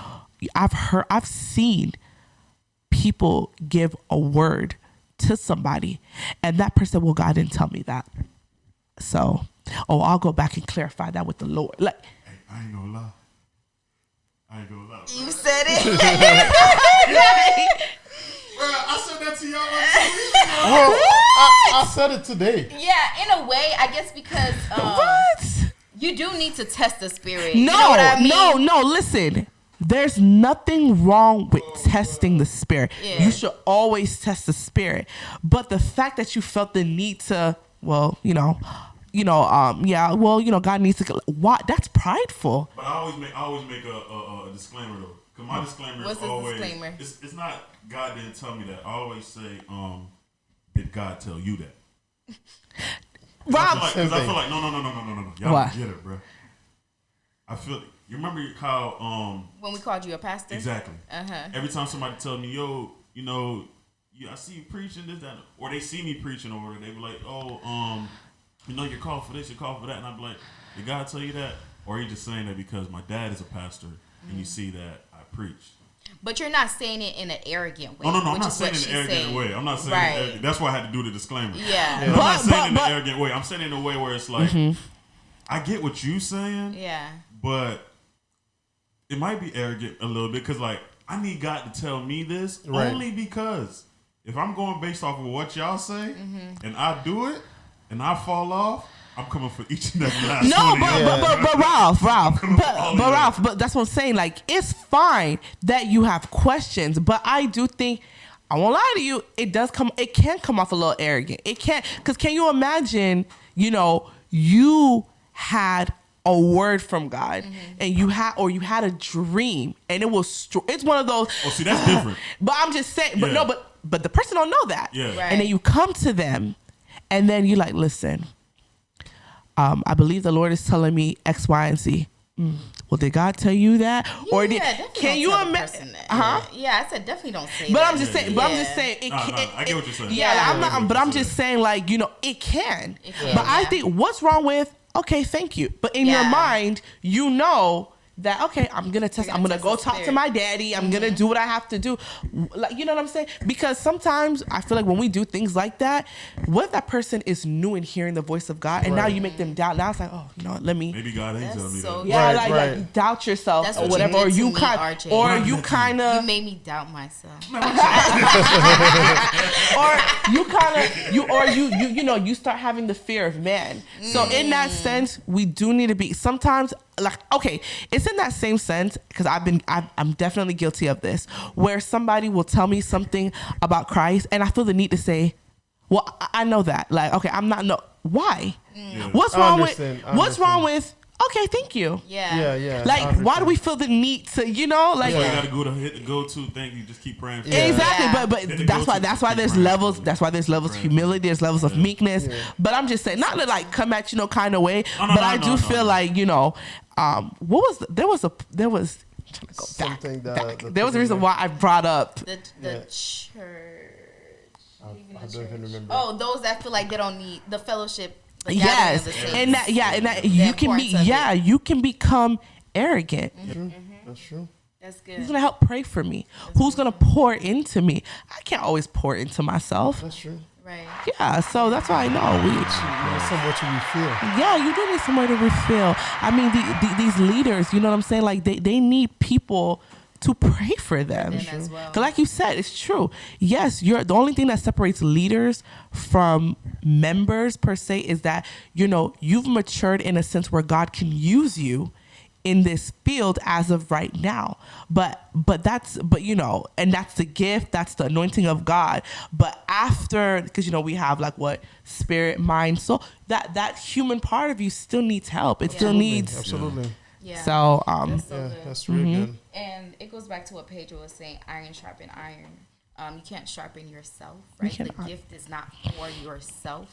S4: I've seen people give a word to somebody and that person, well, God didn't tell me that. So, I'll go back and clarify that with the Lord. Like,
S1: Hey, I ain't gonna lie.
S3: You said it.
S1: Bro, I said that to y'all.
S2: Well, I said it today.
S3: Yeah, in a way, I guess, because
S4: what?
S3: you do need to test the spirit.
S4: No,
S3: You know what I mean?
S4: no, listen. There's nothing wrong with testing the spirit.
S3: Yeah.
S4: You should always test the spirit. But the fact that you felt the need to, well, God needs to, what? That's prideful.
S1: But I always make a disclaimer though. Cause my disclaimer
S3: What's
S1: is
S3: his
S1: always
S3: disclaimer?
S1: It's not God didn't tell me that. I always say, did God tell you that?
S4: Rob,
S1: Cause I feel like no. Y'all
S4: What?
S1: don't get it, bro. I feel you remember how
S3: When we called you a pastor?
S1: exactly.
S3: Uh-huh.
S1: Every time somebody tell me, yo, you know, I see you preaching this, that, or they see me preaching, or they be like, oh, you know, you're called for this, you're called for that, and I'm like, did God tell you that, or are you just saying that because my dad is a pastor and you see that I preach?
S3: But you're not saying it in an arrogant way.
S1: No, I'm
S3: which
S1: not
S3: is
S1: saying
S3: what
S1: it in
S3: she's
S1: an arrogant
S3: saying.
S1: way. I'm not saying
S3: Right.
S1: it arrogant. That's why I had to do the disclaimer.
S3: Yeah.
S1: I'm not saying it in
S4: but-
S1: an arrogant way. I'm saying it in a way where it's like, I get what you saying,
S3: Yeah.
S1: but it might be arrogant a little bit because, like, I need God to tell me this
S2: Right.
S1: only because if I'm going based off of what y'all say and I do it and I fall off, I'm coming for each and every last
S4: no,
S1: one of y'all.
S4: but Ralph,
S1: all
S4: but
S1: of y'all.
S4: Ralph, but that's what I'm saying. Like, it's fine that you have questions, but I do think, I won't lie to you, it can come off a little arrogant. It can't, because can you imagine, you know, you had a word from God, and you had a dream, and it was it's one of those.
S1: Oh, see, that's different.
S4: But I'm just saying, but
S1: Yeah.
S4: no, but the person don't know that.
S1: Yeah.
S3: Right.
S4: And then you come to them, and then you like, listen, I believe the Lord is telling me X, Y, and Z. Well, did God tell you that, or did?
S3: definitely
S4: Can
S3: don't
S4: you
S3: tell the
S4: imagine?
S3: person that.
S4: Huh?
S3: Yeah, I said definitely don't say
S4: But
S3: that.
S4: I'm just saying. But I'm just saying. It
S1: Nah,
S4: can,
S1: nah, I get what you're saying.
S4: Yeah,
S3: Yeah.
S4: I'm
S1: I get
S4: not.
S1: what
S4: But
S1: you're
S4: I'm just saying, like, it can.
S3: It can,
S4: But I
S3: yeah.
S4: think what's wrong with? Okay, thank you. But in your
S3: Yeah.
S4: mind, you know that, okay, I'm gonna test.
S3: You're
S4: I'm
S3: gonna
S4: gonna go
S3: test the
S4: talk to
S3: spirit.
S4: my daddy. I'm gonna do what I have to do. Like, you know what I'm saying? Because sometimes I feel like when we do things like that, what if that person is new in hearing the voice of God, and now
S2: Right.
S4: you make them doubt? Now it's like, oh, you know what? Let me.
S1: Maybe God ain't
S3: That's
S1: telling me
S3: so
S1: that.
S4: Yeah,
S2: Right,
S4: like,
S2: right.
S4: like doubt yourself
S3: That's
S4: or
S3: what you
S4: whatever,
S3: did
S4: or
S3: to
S4: you
S3: me,
S4: kind,
S3: RJ.
S4: or
S1: What
S4: you
S1: did
S4: kind
S3: You
S4: of,
S3: made me doubt myself.
S4: or you kind of, you know, you start having the fear of man. So in that sense, we do need to be sometimes like, okay, it's in that same sense because I'm definitely guilty of this, where somebody will tell me something about Christ, and I feel the need to say, well, I know that, like, okay, I'm not, no, why?
S1: Yeah.
S4: What's
S2: I
S4: wrong
S2: understand, I
S4: with? What's wrong
S2: understand.
S4: with? Okay, thank you.
S3: Yeah.
S2: Yeah.
S4: Like,
S2: I
S4: why do
S2: understand.
S4: we feel the need to, you know, like,
S1: That's why you gotta go to hit the go-to thing. You just keep praying for
S2: Yeah.
S1: it.
S4: exactly,
S3: Yeah.
S4: but
S1: Hit the
S4: that's why
S1: go-to keep
S4: there's
S1: praying
S4: levels.
S1: for it.
S4: That's why there's levels of
S1: Praying for
S4: humility. There's levels of
S1: Yeah.
S4: meekness.
S2: Yeah.
S4: But I'm just saying, not to like come at you no kind of way.
S1: No, no,
S4: but
S1: no,
S4: I
S1: no,
S4: do
S1: no,
S4: feel
S1: no.
S4: like, you know, there was. I'm trying to go
S2: Something
S4: back.
S2: that
S4: There was a reason why I brought up.
S3: The
S2: Yeah.
S3: church.
S2: I don't even remember.
S3: Oh, those that feel like they don't need the fellowship. The gathering
S4: Yes,
S3: of the saints.
S4: and that you can be.
S3: importance of
S4: Yeah,
S3: it.
S4: you can become arrogant.
S2: True. That's true.
S3: That's
S4: Who's
S3: good.
S4: gonna help pray for me? Who's gonna pour into me? I can't always pour into myself.
S2: That's true.
S3: Right.
S4: Yeah, so that's why I know we.
S2: You need somewhere to refill.
S4: Yeah, you do need somewhere to refill. I mean, these leaders, you know what I'm saying? Like, they need people to pray for them.
S3: Them as well.
S4: 'Cause like you said, it's true. Yes, you're the only thing that separates leaders from members per se is that, you know, you've matured in a sense where God can use you in this field as of right now. But you know, and that's the gift, that's the anointing of God. But after, because, you know, we have like what, spirit, mind, soul, that human part of you still needs help. It still
S2: Absolutely.
S4: needs.
S2: Absolutely.
S3: Yeah.
S4: So
S3: That's so
S2: Yeah,
S3: good.
S2: that's really good.
S3: And it goes back to what Pedro was saying: iron sharpen iron. You can't sharpen yourself, right? The
S4: cannot.
S3: gift is not for yourself,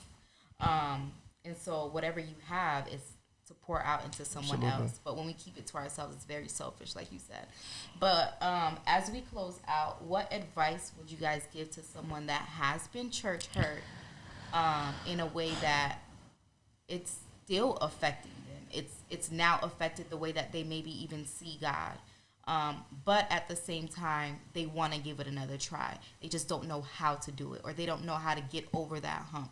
S3: and so whatever you have is to pour out into someone
S2: Absolutely.
S3: else. But when we keep it to ourselves, it's very selfish, like you said. But as we close out, what advice would you guys give to someone that has been church hurt in a way that it's still affecting them? It's now affected the way that they maybe even see God. But at the same time, they want to give it another try. They just don't know how to do it, or they don't know how to get over that hump.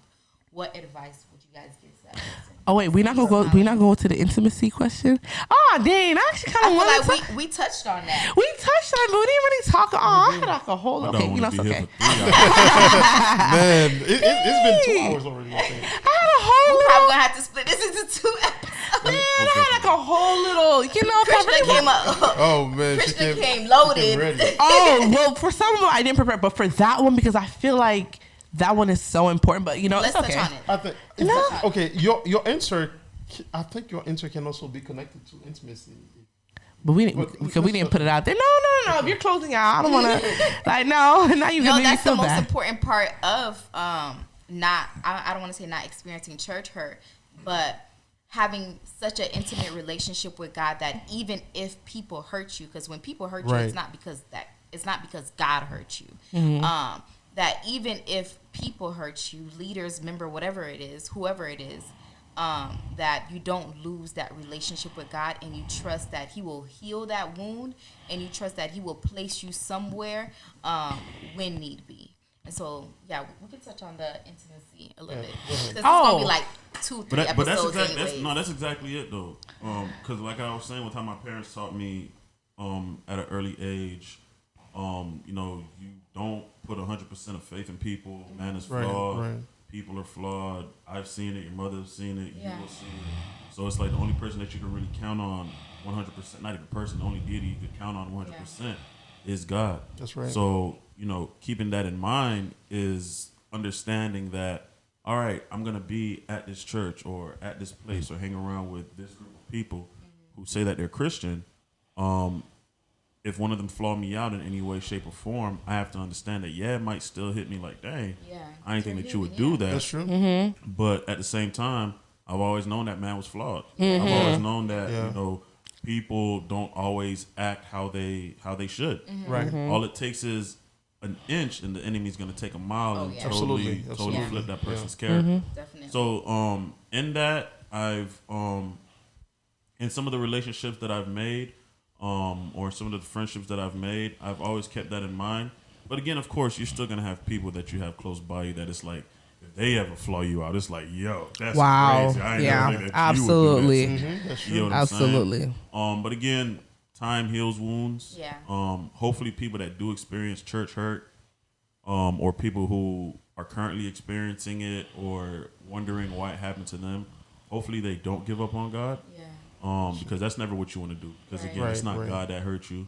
S3: What advice would you guys give to that person?
S4: oh wait, we're not gonna go to the intimacy question. Oh dang, I actually
S3: I
S4: kind of
S3: feel
S4: wanted
S3: like
S4: to.
S3: we touched on that.
S4: We touched on it, but we didn't really talk. Oh, I had like a whole.
S1: I
S4: Okay,
S1: don't
S4: you know,
S1: want
S4: it's
S1: to be
S4: okay.
S1: here for 3 hours.
S2: Man, it's been 2 hours already, I think.
S4: I had a whole
S3: We're
S4: little.
S3: probably gonna have to split this into 2 episodes.
S4: Man, I had like a whole little. You know,
S3: Krishna came up.
S2: Oh, man. she
S3: Krishna came
S2: she
S3: loaded.
S2: ready.
S4: Oh well, for some of them I didn't prepare, but for that one because I feel like that one is so important. But you know,
S3: Let's
S4: it's
S3: touch
S4: okay.
S3: on it.
S2: I think, okay, your answer, I think your answer can also be connected to intimacy.
S4: But we didn't,
S2: But-
S4: because we didn't put it out there. No. If you're closing out, I don't want to. Like, no, now you
S3: No,
S4: gonna make me
S3: that's the
S4: feel
S3: most
S4: bad.
S3: important part of not. I don't want to say not experiencing church hurt, but having such an intimate relationship with God that even if people hurt you, because when people hurt you,
S2: Right.
S3: it's not because God hurt you.
S4: Mm-hmm.
S3: That even if people hurt you, leaders, member, whatever it is, whoever it is, that you don't lose that relationship with God, and you trust that He will heal that wound, and you trust that He will place you somewhere when need be. And so, yeah, we can touch on the intimacy a little bit. 'Cause it's gonna be like 2-3
S1: But that's
S3: episodes
S1: exactly
S3: anyways.
S1: that's exactly it though. Because like I was saying, one time my parents taught me at an early age, you know, you don't put 100% of faith in people. Man is
S2: Right,
S1: flawed.
S2: right.
S1: People are flawed. I've seen it. Your mother's seen it.
S3: Yeah.
S1: You will see it. So it's like the only person that you can really count on 100%, not even person, the only deity you could count on 100% is God.
S2: That's right.
S1: So, you know, keeping that in mind is understanding that, all right, I'm going to be at this church or at this place or hang around with this group of people who say that they're Christian, if one of them flaw me out in any way, shape, or form, I have to understand that, it might still hit me like, dang, I didn't think that you would do that.
S2: That's true.
S1: But at the same time, I've always known that man was flawed. I've always known that, people don't always act how they should.
S2: Right.
S1: All it takes is an inch and the enemy's going to take a mile and totally
S2: Absolutely.
S1: flip that person's character.
S3: Definitely.
S1: So in that, I've in some of the relationships that I've made, or some of the friendships that I've made, I've always kept that in mind. But again, of course, you're still gonna have people that you have close by you that it's like, if they ever flaw you out, it's like, yo, that's crazy. I ain't never think that
S4: absolutely.
S1: you would do that.
S2: That's
S1: You know
S2: true.
S1: what I'm
S4: Absolutely.
S1: saying? But again, time heals wounds.
S3: Yeah.
S1: Hopefully people that do experience church hurt, or people who are currently experiencing it or wondering why it happened to them, hopefully they don't give up on God.
S3: Yeah.
S1: Because that's never what you want to do. Because
S3: Right.
S1: again, it's
S2: Right,
S1: not
S2: right.
S1: God that hurt you.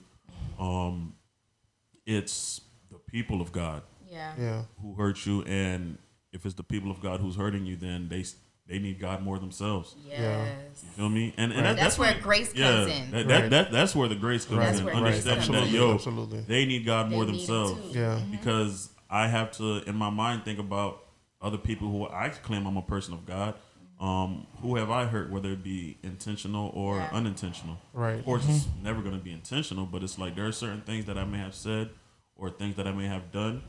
S1: It's the people of God
S3: Yeah.
S2: Yeah.
S1: who hurt you, and if it's the people of God who's hurting you, then they need God more themselves.
S3: Yes.
S1: You feel me? And
S2: Right.
S3: That's where grace comes in.
S1: That's where the grace comes
S3: That's
S1: in.
S3: where
S1: Understanding
S3: grace
S1: that
S3: comes in.
S2: Absolutely.
S1: they need God more
S3: They need it
S1: themselves.
S3: too.
S2: Yeah.
S1: Because I have to, in my mind, think about other people who I claim I'm a person of God. Who have I hurt, whether it be intentional or
S3: Yeah.
S1: unintentional?
S2: Right.
S1: Of course, it's never going to be intentional, but it's like there are certain things that I may have said or things that I may have done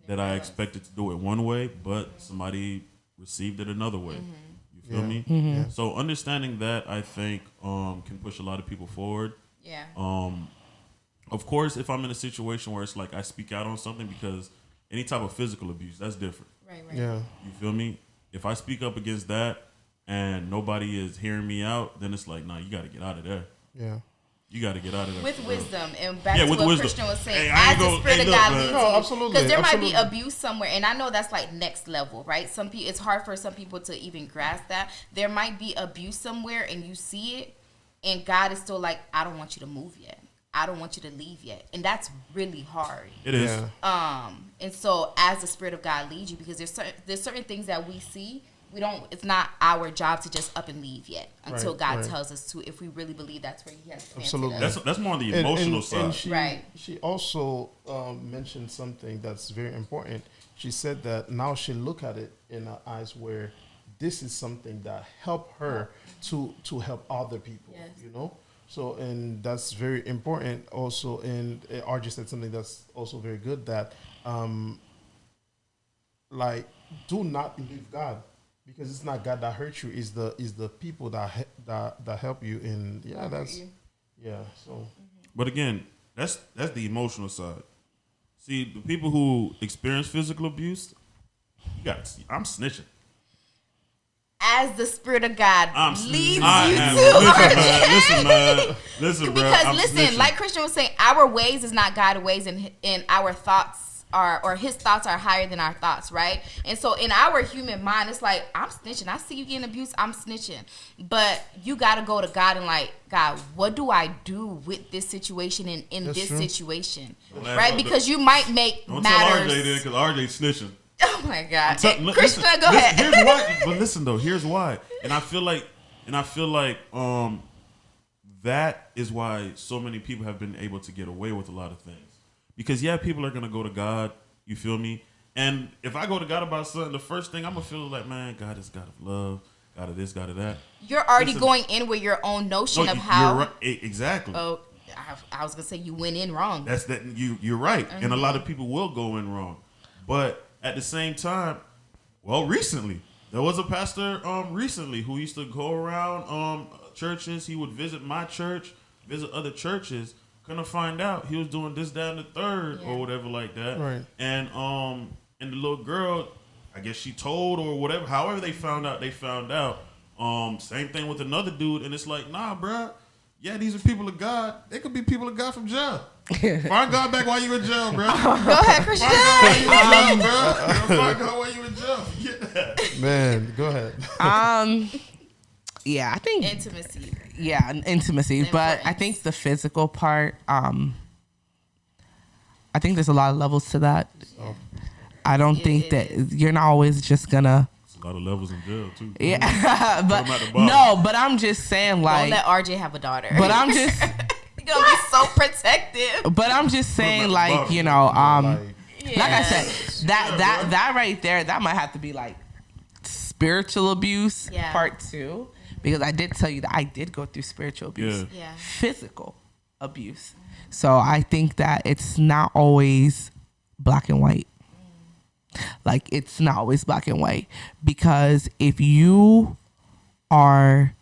S1: that I expected to do it one way, but somebody received it another way. You feel
S2: Yeah.
S1: me?
S2: Yeah.
S1: So understanding that, I think, can push a lot of people forward.
S3: Yeah.
S1: Of course, if I'm in a situation where it's like I speak out on something, because any type of physical abuse, that's different.
S3: Right. Right.
S2: Yeah.
S1: You feel me? If I speak up against that and nobody is hearing me out, then it's like, nah, you got to get out of there.
S2: Yeah.
S1: You got to get out of there.
S3: With
S1: for real.
S3: wisdom and back
S1: Yeah,
S3: to
S1: with
S3: what
S1: wisdom.
S3: Christian was saying,
S1: Hey, I ain't
S3: as the
S1: gonna-
S3: Spirit
S1: hey,
S3: of
S1: look,
S3: God
S1: man.
S3: leads
S2: No,
S3: you,
S2: absolutely,
S3: because there might be
S2: absolutely.
S3: abuse somewhere, and I know that's like next level, right? Some people, it's hard for some people to even grasp that there might be abuse somewhere, and you see it, and God is still like, I don't want you to move yet. I don't want you to leave yet, and that's really hard.
S1: It is.
S2: Yeah.
S3: And so as the Spirit of God leads you, because there's certain things that we see, we don't. It's not our job to just up and leave yet until
S2: Right,
S3: God
S2: right.
S3: tells us to. If we really believe that's where He has planted
S2: Absolutely.
S3: us.
S1: That's more on the emotional side.
S2: she,
S3: Right.
S2: She also mentioned something that's very important. She said that now she look at it in her eyes where this is something that help her to help other people.
S3: Yes.
S2: You know. So and that's very important also. And RJ said something that's also very good, that like do not leave God, because it's not God that hurt you. Is the people that help you. And yeah, that's yeah. So.
S1: But again, that's the emotional side. See, the people who experience physical abuse, I'm snitching.
S3: As the Spirit of God leads
S1: I
S3: you
S1: am-
S3: to.
S1: Listen, bro.
S3: Because
S1: I'm
S3: listen,
S1: snitching.
S3: like Christian was saying, our ways is not God's ways, and our thoughts are, or His thoughts are higher than our thoughts, right? And so in our human mind, it's like, I'm snitching. I see you getting abused, I'm snitching. But you got to go to God and like, God, what do I do with this situation and in
S2: That's
S3: this
S2: true.
S3: situation,
S1: laugh
S3: right?
S1: about
S3: Because you might make
S1: Don't tell
S3: matters.
S1: RJ then, because RJ snitching.
S3: Oh my God,
S1: Listen,
S3: Christian, go ahead.
S1: Here's why. But listen though, here's why. And I feel like that is why so many people have been able to get away with a lot of things. Because yeah, people are gonna go to God. You feel me? And if I go to God about something, the first thing I'm gonna feel is like, man, God is God of love, God of this, God of that.
S3: You're already
S1: Listen.
S3: going in with your own notion of
S1: you're
S3: how.
S1: right. Exactly.
S3: Oh, I was gonna say you went in wrong.
S1: That's that. You're right, and
S3: Mm-hmm.
S1: a lot of people will go in wrong. But at the same time, well, recently there was a pastor recently who used to go around churches. He would visit my church, visit other churches. Gonna find out he was doing this, that, and the third,
S3: Yeah.
S1: or whatever like that.
S2: Right.
S1: And the little girl, I guess she told or whatever. However they found out. Same thing with another dude, and it's like, nah, bruh. Yeah, these are people of God. They could be people of God from jail. Find God back while you in jail, bro.
S3: Go ahead, Christian.
S1: Find God while you in jail, bro. Find God while you in jail. Forget that.
S2: Man, go ahead.
S4: Yeah, I think
S3: Intimacy.
S4: yeah, intimacy. But I
S3: Importance.
S4: think the physical part, I think there's a lot of levels to that. I don't think that you're not always just gonna
S1: A lot of levels in jail too.
S4: Yeah, but
S1: Put 'em at the bottom.
S4: no, but I'm just saying
S3: Don't
S4: like,
S3: let RJ have a daughter.
S4: but I'm just,
S3: You're gonna be so protective.
S4: but I'm just saying
S1: at the
S4: like,
S1: bottom.
S4: you know,
S2: Like,
S4: like I said, that right there, that might have to be like spiritual abuse
S3: Yeah.
S4: part 2, because I did tell you that I did go through spiritual abuse,
S1: Yeah.
S3: Yeah.
S4: physical abuse. So I think that it's not always black and white. Like it's not always black and white, because if you are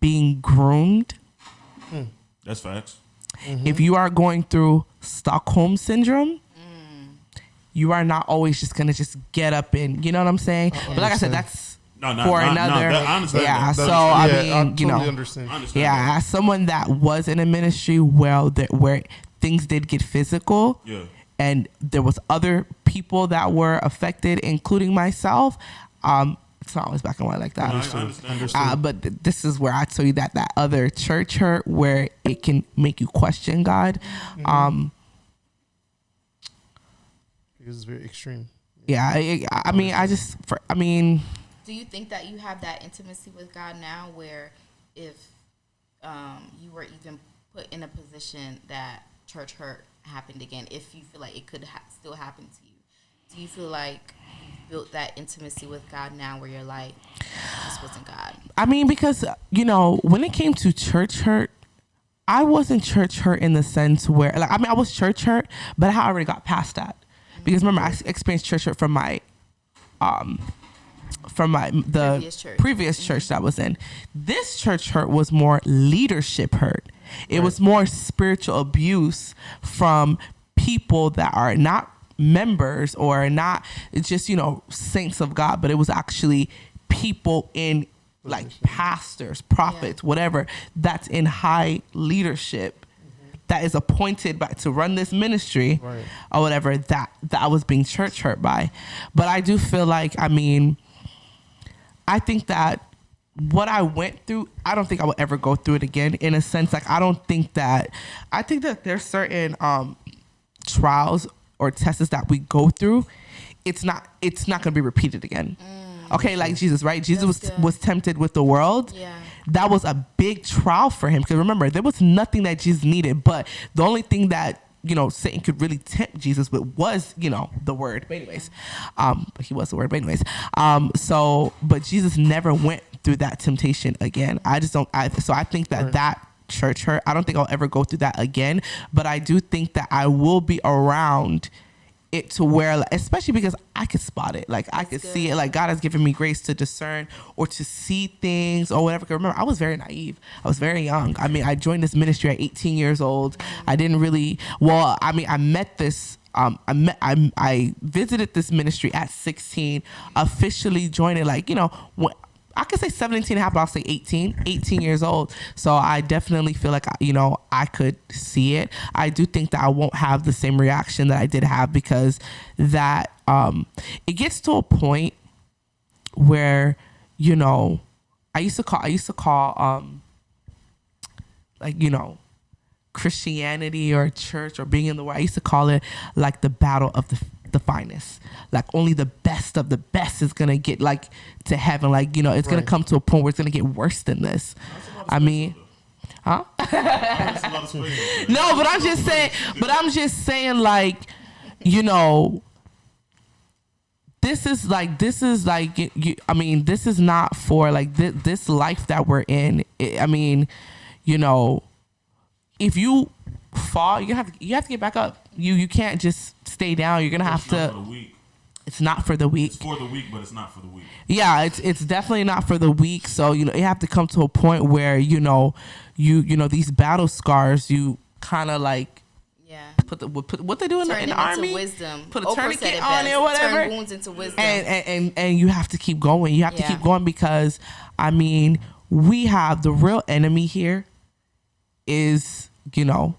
S4: being groomed,
S1: That's facts.
S4: if you are going through Stockholm syndrome, you are not always just gonna just get up and, you know what I'm saying? But like I said, that's
S1: No,
S4: for another.
S1: I understand
S4: Yeah,
S1: that.
S4: so I
S2: yeah,
S4: mean,
S2: I
S4: you
S2: totally
S4: know,
S2: understand.
S1: I understand
S4: yeah,
S1: that.
S4: as someone that was in a ministry where things did get physical,
S1: Yeah.
S4: and there was other people that were affected, including myself. It's not always black and white like that.
S1: No, I understand.
S4: But this is where I tell you that other church hurt, where it can make you question God.
S2: Because it's very extreme.
S4: Yeah, I mean,
S3: Do you think that you have that intimacy with God now, where if you were even put in a position that church hurt happened again, if you feel like it could still happen to you, do you feel like you built that intimacy with God now, where you're like, this wasn't God?
S4: I mean, because, you know, when it came to church hurt, I wasn't church hurt in the sense where, like, I mean, I was church hurt, but I already got past that. Because remember, I experienced church hurt from the previous church that I was in. This church hurt was more leadership hurt. It was more spiritual abuse from people that are not members or not just, you know, saints of God, but it was actually people in like pastors, prophets, whatever, that's in high leadership, that is appointed to run this ministry, or whatever, that I was being church hurt by. But I do feel like, I mean, I think that what I went through, I don't think I will ever go through it again, in a sense. Like, I think that there's certain trials or tests that we go through. It's not going to be repeated again. Okay, like Jesus, right? Jesus was tempted with the world.
S3: Yeah.
S4: That was a big trial for him, because remember, there was nothing that Jesus needed, but the only thing that, you know, Satan could really tempt Jesus with was, you know, the word. But anyways, but he was the word. But anyways, but Jesus never went through that temptation again. So I think that church hurt, I don't think I'll ever go through that again, but I do think that I will be around it to where, like, especially because I could spot it, like I could see it, like God has given me grace to discern or to see things or whatever. Because remember, I was very naive, I was very young. I mean, I joined this ministry at 18 years old. I didn't really, well, I mean, I met this I visited this ministry at 16, officially joined it, like, you know, I could say 17 and a half, but I'll say 18 years old. So I definitely feel like, you know, I could see it. I do think that I won't have the same reaction that I did have, because that it gets to a point where, you know, I used to call like, you know, Christianity or church or being in the world, I used to call it like the battle of the finest. Like, only the best of the best is gonna get, like, to heaven. Like, you know, it's gonna come to a point where it's gonna get worse than this. I mean, huh? No, but I'm just saying, like, you know, this is like, I mean, this is not for, like, this life that we're in. I mean, you know, if you fall, you have to get back up. You can't just stay down. You're gonna have to. It's not for the weak.
S1: It's for the weak, but it's not for the weak.
S4: Yeah, it's definitely not for the weak. So, you know, you have to come to a point where, you know, you know, these battle scars, you kind of like put what they do in the army,
S3: wisdom.
S4: Put a
S3: Oprah
S4: tourniquet on it or whatever.
S3: Turn wounds into wisdom.
S4: And you have to keep going. You have to keep going, because I mean, we have the real enemy here is, you know,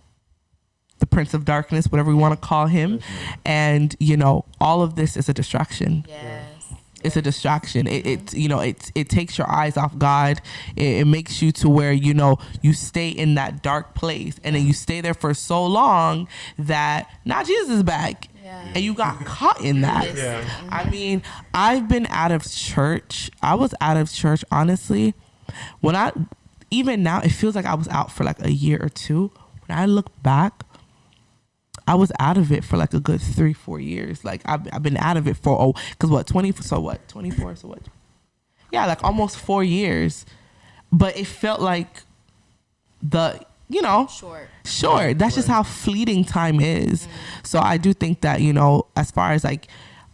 S4: the Prince of Darkness, whatever we want to call him. And, you know, all of this is a distraction.
S3: Yes.
S4: It's a distraction. It you know, it takes your eyes off God. It makes you to where, you know, you stay in that dark place, and then you stay there for so long that now Jesus is back.
S3: Yeah.
S4: And you got caught in that.
S2: Yeah.
S4: I mean, I've been out of church. I was out of church, honestly. Even now, it feels like I was out for like a year or two. When I look back, I was out of it for like a good 3-4 years. Like I've been out of it for, because what, 24, so what? Yeah, like almost 4 years. But it felt like Sure. That's just how fleeting time is. So I do think that, as far as like,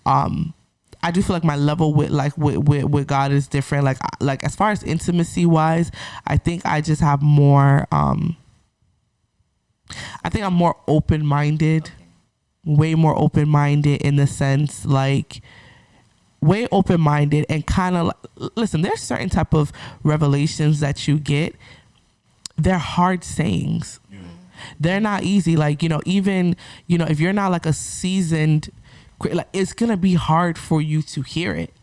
S4: I do feel like my level with God is different. Like as far as intimacy wise, I think I just have more, I think I'm more open-minded, way more open-minded in the sense like way open-minded and kind of listen, there's certain type of revelations that you get. They're hard sayings. Yeah. They're not easy. Like, even, if you're not like a seasoned, like it's going to be hard for you to hear it.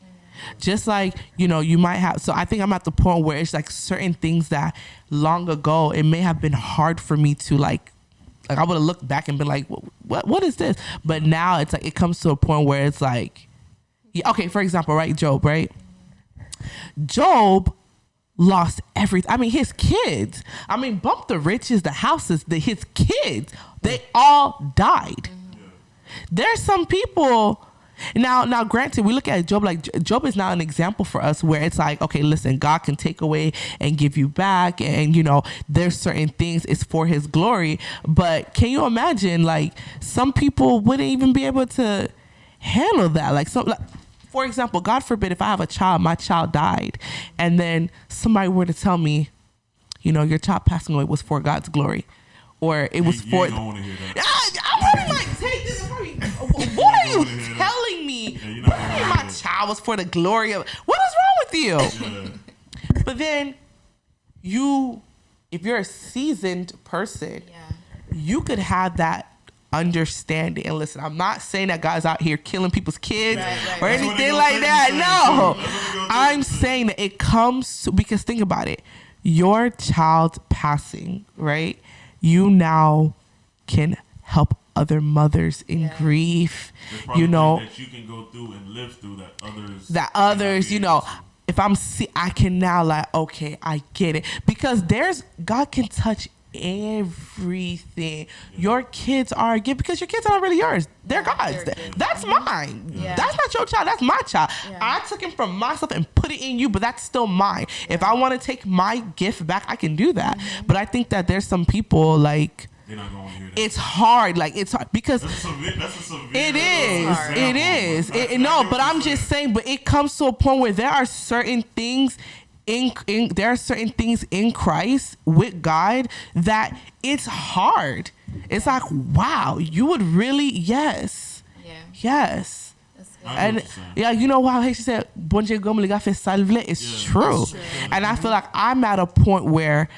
S4: Just like, you might have. So I think I'm at the point where it's like certain things that long ago, it may have been hard for me to like I would have looked back and been like, what is this? But now it's like, it comes to a point where it's like, yeah, okay, for example, right? Job, right? Job lost everything. I mean, his kids. I mean, bump the riches, the houses, his kids. They all died. There's some people. Now, granted, we look at Job like Job is not an example for us where it's like, okay, listen, God can take away and give you back, and there's certain things it's for His glory. But can you imagine, like, some people wouldn't even be able to handle that? Like, for example, God forbid, if I have a child, my child died, and then somebody were to tell me, your child passing away was for God's glory, or it was for.
S1: Don't want to hear that.
S4: I would like take this. What are you telling me? What do you mean my child was for the glory of? What is wrong with you? Yeah. But then, if you're a seasoned person, you could have that understanding. And listen, I'm not saying that God's out here killing people's kids or anything like that. No, I'm saying that it comes to, because think about it, your child's passing, right? You now can help other mothers in grief,
S1: that you can go through and live through that others, if I can now, like, okay, I get it, because God can touch everything. Your kids are a gift, because your kids are not really yours. They're God's. That's mine. That's not your child. That's my child. I took him from myself and put it in you, but that's still mine. If I want to take my gift back, I can do that. But I think that there's some people like, they're not going to hear that. It's hard. Like, it's hard because that's a severe it is. No, but I'm just saying, but it comes to a point where there are certain things there are certain things in Christ with God that it's hard. It's like, wow, you would really, yes. And wow, she said, "Bon Dieu gomme les gars fait salver." It's true. And I feel like I'm at a point where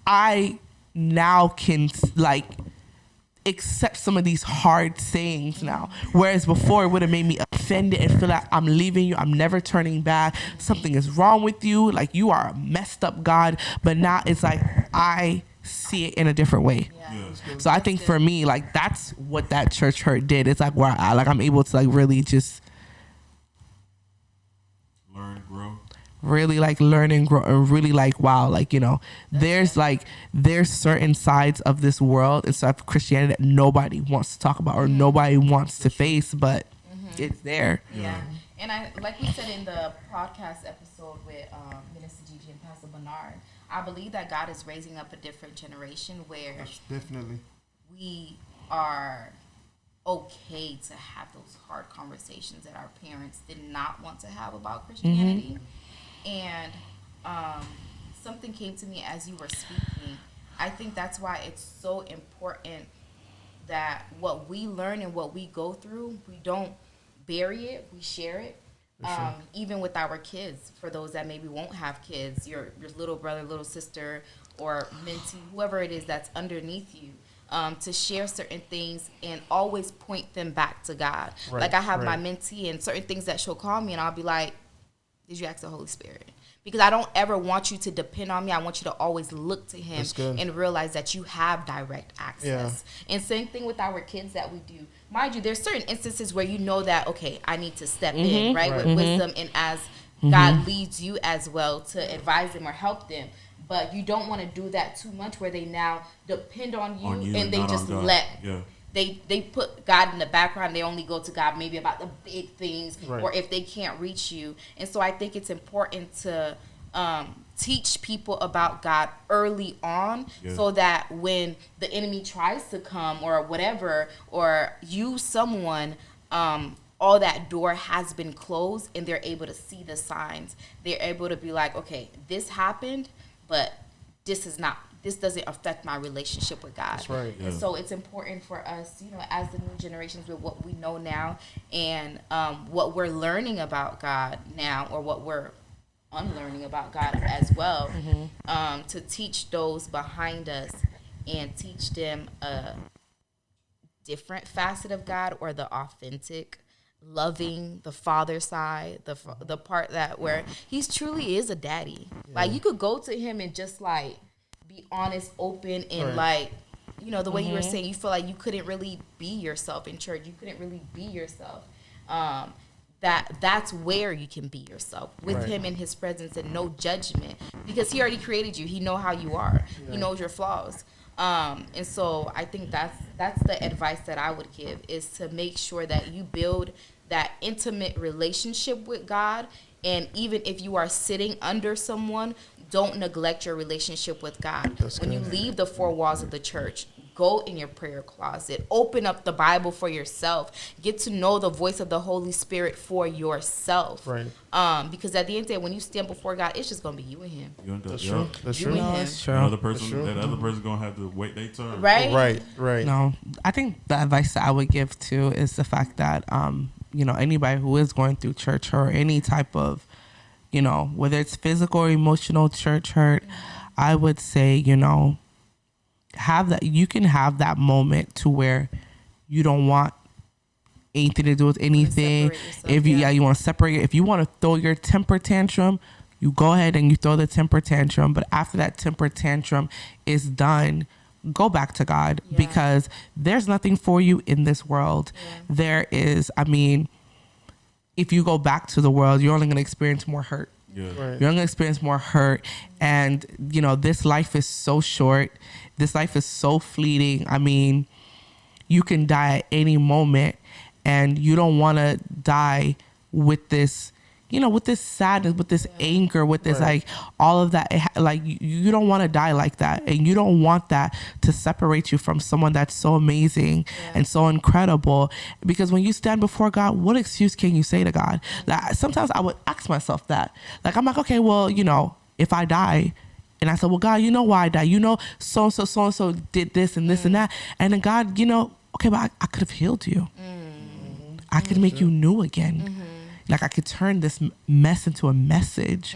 S1: I now can like accept some of these hard sayings now, whereas before it would have made me offended and feel like I'm leaving you, I'm never turning back, something is wrong with you, like you are a messed up God. But now it's like I see it in a different way. So I think for me, like, that's what that church hurt did. It's like where I'm able to like really just really like learn and grow, and really like, wow, like, there's certain sides of this world and stuff of Christianity that nobody wants to talk about or nobody wants to face, but it's there.
S3: And I, like we said in the podcast episode with Minister Gigi and Pastor Bernard, I believe that God is raising up a different generation where
S2: definitely
S3: we are okay to have those hard conversations that our parents did not want to have about Christianity. And something came to me as you were speaking. I think that's why it's so important that what we learn and what we go through, we don't bury it, we share it. Even with our kids, for those that maybe won't have kids, your little brother, little sister, or mentee, whoever it is that's underneath you, to share certain things and always point them back to God. Like I have my mentee and certain things that she'll call me and I'll be like, Did you ask the Holy Spirit? Because I don't ever want you to depend on me. I want you to always look to him and realize that you have direct access. Yeah. And same thing with our kids that we do. Mind you, there's certain instances where you know that, okay, I need to step in, right? With wisdom and as God leads you as well to advise them or help them. But you don't want to do that too much where they now depend on you and they just let... Yeah. They put God in the background. They only go to God maybe about the big things or if they can't reach you. And so I think it's important to teach people about God early on so that when the enemy tries to come or whatever or use someone, all that door has been closed and they're able to see the signs. They're able to be like, okay, this happened, but this doesn't affect my relationship with God. That's right. Yeah. And so it's important for us, as the new generations with what we know now and what we're learning about God now or what we're unlearning about God as well, to teach those behind us and teach them a different facet of God or the authentic, loving, the father side, the part that where he truly is a daddy. Yeah. Like you could go to him and just like be honest, open, and like, the way you were saying, you feel like you couldn't really be yourself in church. You couldn't really be yourself. That's where you can be yourself with him in his presence and no judgment because he already created you. He knows how you are. He knows your flaws. And so I think that's the advice that I would give is to make sure that you build that intimate relationship with God. And even if you are sitting under someone, don't neglect your relationship with God. When you leave the four walls of the church, go in your prayer closet. Open up the Bible for yourself. Get to know the voice of the Holy Spirit for yourself. Right. Because at the end of the day, when you stand before God, it's just going to be you and him.
S2: That's true. That's true.
S1: That's true. That other person going to have to wait their turn.
S3: Right.
S2: Right.
S4: No, I think the advice that I would give too is the fact that, anybody who is going through church or any type of, whether it's physical or emotional church hurt, I would say, you can have that moment to where you don't want anything to do with anything. If you want to separate it. If you want to throw your temper tantrum, you go ahead and you throw the temper tantrum. But after that temper tantrum is done, go back to God because there's nothing for you in this world. There is, if you go back to the world, you're only going to experience more hurt. Yeah. Right. You're going to experience more hurt. And, this life is so short. This life is so fleeting. You can die at any moment and you don't want to die with this, with this sadness, with this anger, with this, like all of that. You don't want to die like that. And you don't want that to separate you from someone that's so amazing and so incredible. Because when you stand before God, what excuse can you say to God? Like, sometimes I would ask myself that. Like, I'm like, okay, well, if I die, and I said, well, God, you know why I died? So-and-so did this and this and that. And then God, okay, but I could have healed you. Mm-hmm. I could make you new again. Mm-hmm. Like I could turn this mess into a message.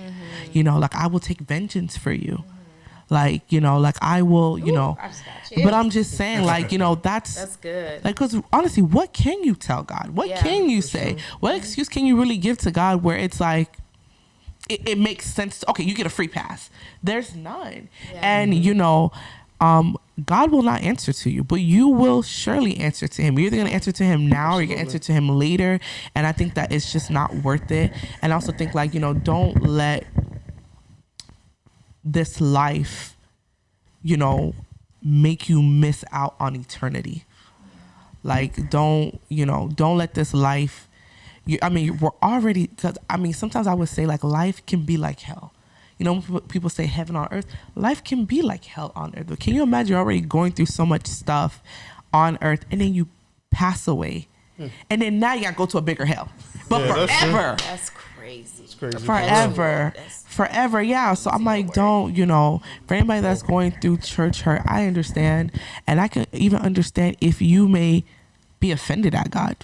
S4: Mm-hmm. Like I will take vengeance for you. Mm-hmm. Like I will, but I'm just saying, that's
S3: good.
S4: Like, because honestly, what can you tell God? What can you say? Sure. What excuse can you really give to God where it's like, it makes sense. Okay, you get a free pass. There's none. Yeah. And, God will not answer to you, but you will surely answer to him. You're either going to answer to him now or you're going to answer to him later. And I think that it's just not worth it. And I also think don't let this life, make you miss out on eternity. Like, don't let this life, we're already, because sometimes I would say life can be like hell. People say heaven on earth. Life can be like hell on earth. But can you imagine you're already going through so much stuff on earth and then you pass away? And then now you got to go to a bigger hell. But forever.
S3: That's crazy. It's
S4: crazy. Forever. Yeah. So I'm like, don't, for anybody that's going through church hurt, I understand. And I can even understand if you may be offended at God.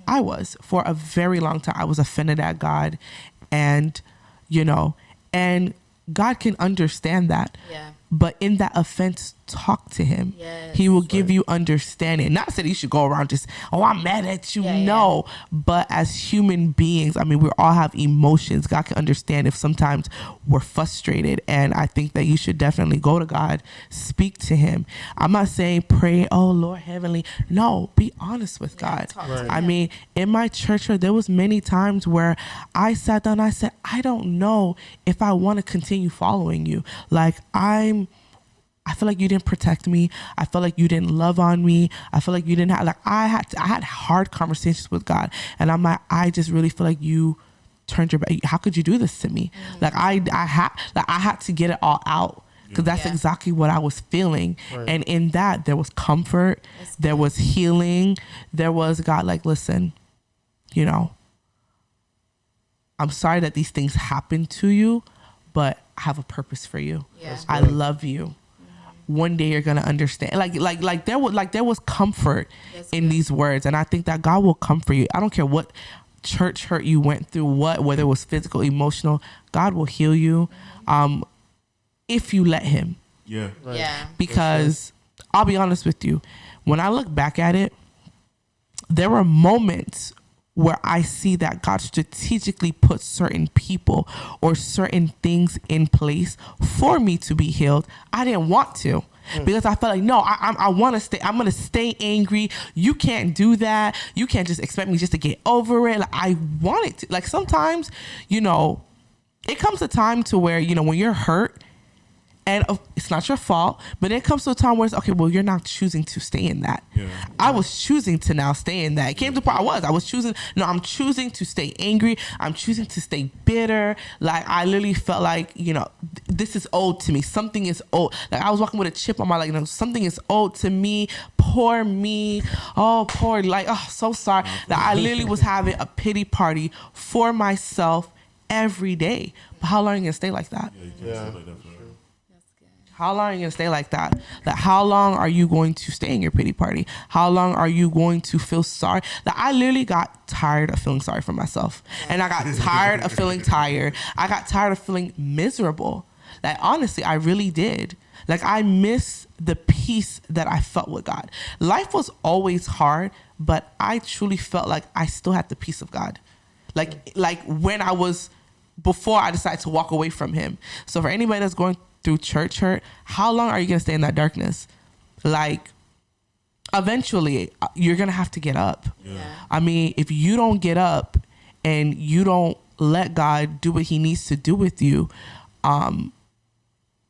S4: I was. For a very long time, I was offended at God. And, and God can understand that. Yeah. But in that offense talk to him.
S3: Yes.
S4: He will give you understanding. Not that you should go around just, oh, I'm mad at you.
S3: Yeah,
S4: no. But as human beings, I mean, we all have emotions. God can understand if sometimes we're frustrated. And I think that you should definitely go to God, speak to him. I'm not saying pray, oh, Lord Heavenly. No, be honest with God.
S3: talk to
S4: I
S3: him.
S4: mean, in my church, there was many times where I sat down and I said, I don't know if I want to continue following you. Like, I feel like you didn't protect me. I feel like you didn't love on me. I feel like you didn't have, like, I had hard conversations with God. And I'm like, I just really feel like you turned your back. How could you do this to me? Like, I had to get it all out. Because that's
S3: Yeah.
S4: exactly what I was feeling.
S2: Right.
S4: And in that, there was comfort.
S3: That's
S4: There was healing. There was God, like, listen, you know, I'm sorry that these things happen to you, but I have a purpose for you.
S3: Yeah. That's
S4: I love you. One day you're gonna understand. Like there was comfort
S3: That's
S4: in
S3: good.
S4: these words, and I think that God will comfort you. I don't care what church hurt you went through, whether it was physical, emotional. God will heal you, if you let Him.
S1: Yeah.
S2: Right.
S3: Yeah.
S4: Because I'll be honest with you, when I look back at it, there were moments where I see that God strategically put certain people or certain things in place for me to be healed. I didn't want to because I felt like, no, I want to stay. I'm going to stay angry. You can't do that. You can't just expect me just to get over it. Like, I wanted to. Like, sometimes, you know, it comes a time to where, you know, when you're hurt, and it's not your fault, but it comes to a time where it's, okay, well, you're not choosing to stay in that.
S1: Yeah.
S4: I was choosing to now stay in that. It came to the point I'm choosing to stay angry. I'm choosing to stay bitter. Like, I literally felt like, you know, this is owed to me. Something is owed. Like, I was walking with a chip on my, like, you know, something is owed to me. Poor me. Oh, poor, like, oh, so sorry. That I literally was having a pity party for myself every day. But how long are you going to stay like that?
S1: Yeah, you can't
S2: Yeah.
S1: say like that forever.
S4: How long are you going to stay like that? Like, how long are you going to stay in your pity party? How long are you going to feel sorry? Like, I literally got tired of feeling sorry for myself. And I got tired of feeling tired. I got tired of feeling miserable. Like, honestly, I really did. Like, I miss the peace that I felt with God. Life was always hard, but I truly felt like I still had the peace of God. Like when I was, before I decided to walk away from Him. So for anybody that's going through church hurt, how long are you going to stay in that darkness? Like, eventually you're going to have to get up.
S3: Yeah.
S4: I mean, if you don't get up and you don't let God do what He needs to do with you,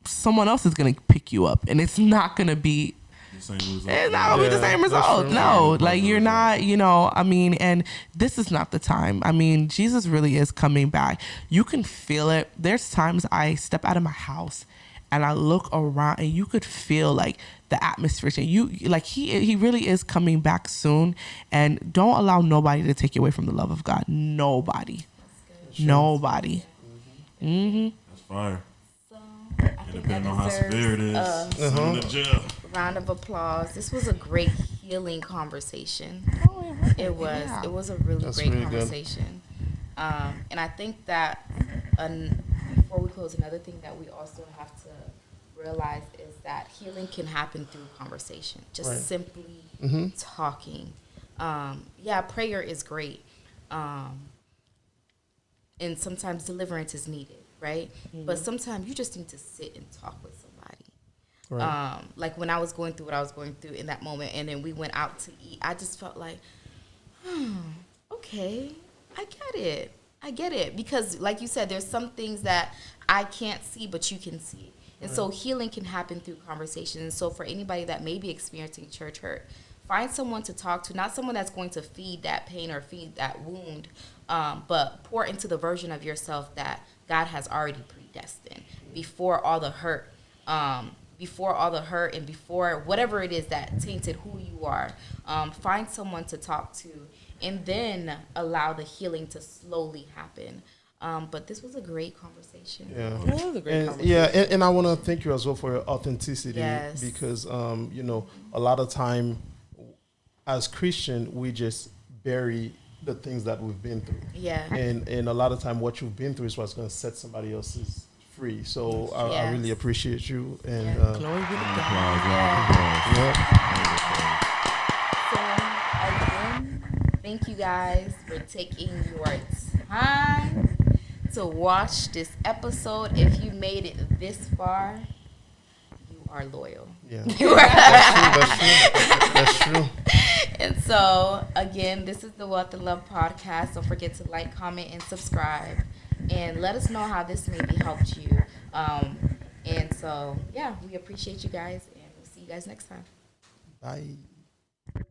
S4: someone else is going to pick you up, and it's not going to be
S1: The same result.
S4: it's not gonna be the
S2: Yeah,
S4: same
S2: that's
S4: result.
S2: true.
S4: No,
S1: Yeah.
S4: like, you're not, you know, I mean, and this is not the time. I mean, Jesus really is coming back. You can feel it. There's times I step out of my house and I look around and you could feel like the atmosphere change. You like, he really is coming back soon, and don't allow nobody to take you away from the love of God. Nobody. Nobody.
S1: That's fire.
S3: So I
S1: And
S3: think
S1: depending
S3: that
S1: on how
S3: deserves
S1: severe it is,
S3: a
S1: send it to jail.
S3: round of applause. This was a great healing conversation. It was.
S4: Yeah.
S3: It was a really
S2: That's
S3: great
S2: really good.
S3: conversation. And I think that before we close, another thing that we also have to realize is that healing can happen through conversation, just
S2: Right.
S3: simply
S2: Mm-hmm.
S3: talking. Yeah, prayer is great. And sometimes deliverance is needed, right? But sometimes you just need to sit and talk with somebody.
S2: Right.
S3: Like when I was going through what I was going through in that moment, and then we went out to eat, I just felt like, okay, I get it. Because like you said, there's some things that I can't see, but you can see. And so healing can happen through conversation. And so for anybody that may be experiencing church hurt, find someone to talk to, not someone that's going to feed that pain or feed that wound, but pour into the version of yourself that God has already predestined before all the hurt, and before whatever it is that tainted who you are. Find someone to talk to, and then allow the healing to slowly happen. But this was a great conversation.
S2: Yeah.
S4: That was a great
S2: And,
S4: conversation.
S2: yeah, and I want to thank you as well for your authenticity,
S3: Yes.
S2: because you know, a lot of time as Christian we just bury the things that we've been through.
S3: Yeah.
S2: And a lot of time what you've been through is what's going to set somebody else's free. So I
S3: Yes.
S2: really appreciate you. And
S3: Yes.
S4: Glory be to God.
S1: Applause, round of applause.
S2: yep.
S3: So again, thank you guys for taking your time to watch this episode. If you made it this far, you are loyal.
S2: Yeah.
S3: You are.
S2: That's true.
S3: And so, again, this is the Wealth and Love podcast. Don't forget to like, comment, and subscribe. And let us know how this maybe helped you. And so, yeah, we appreciate you guys. And we'll see you guys next time.
S2: Bye.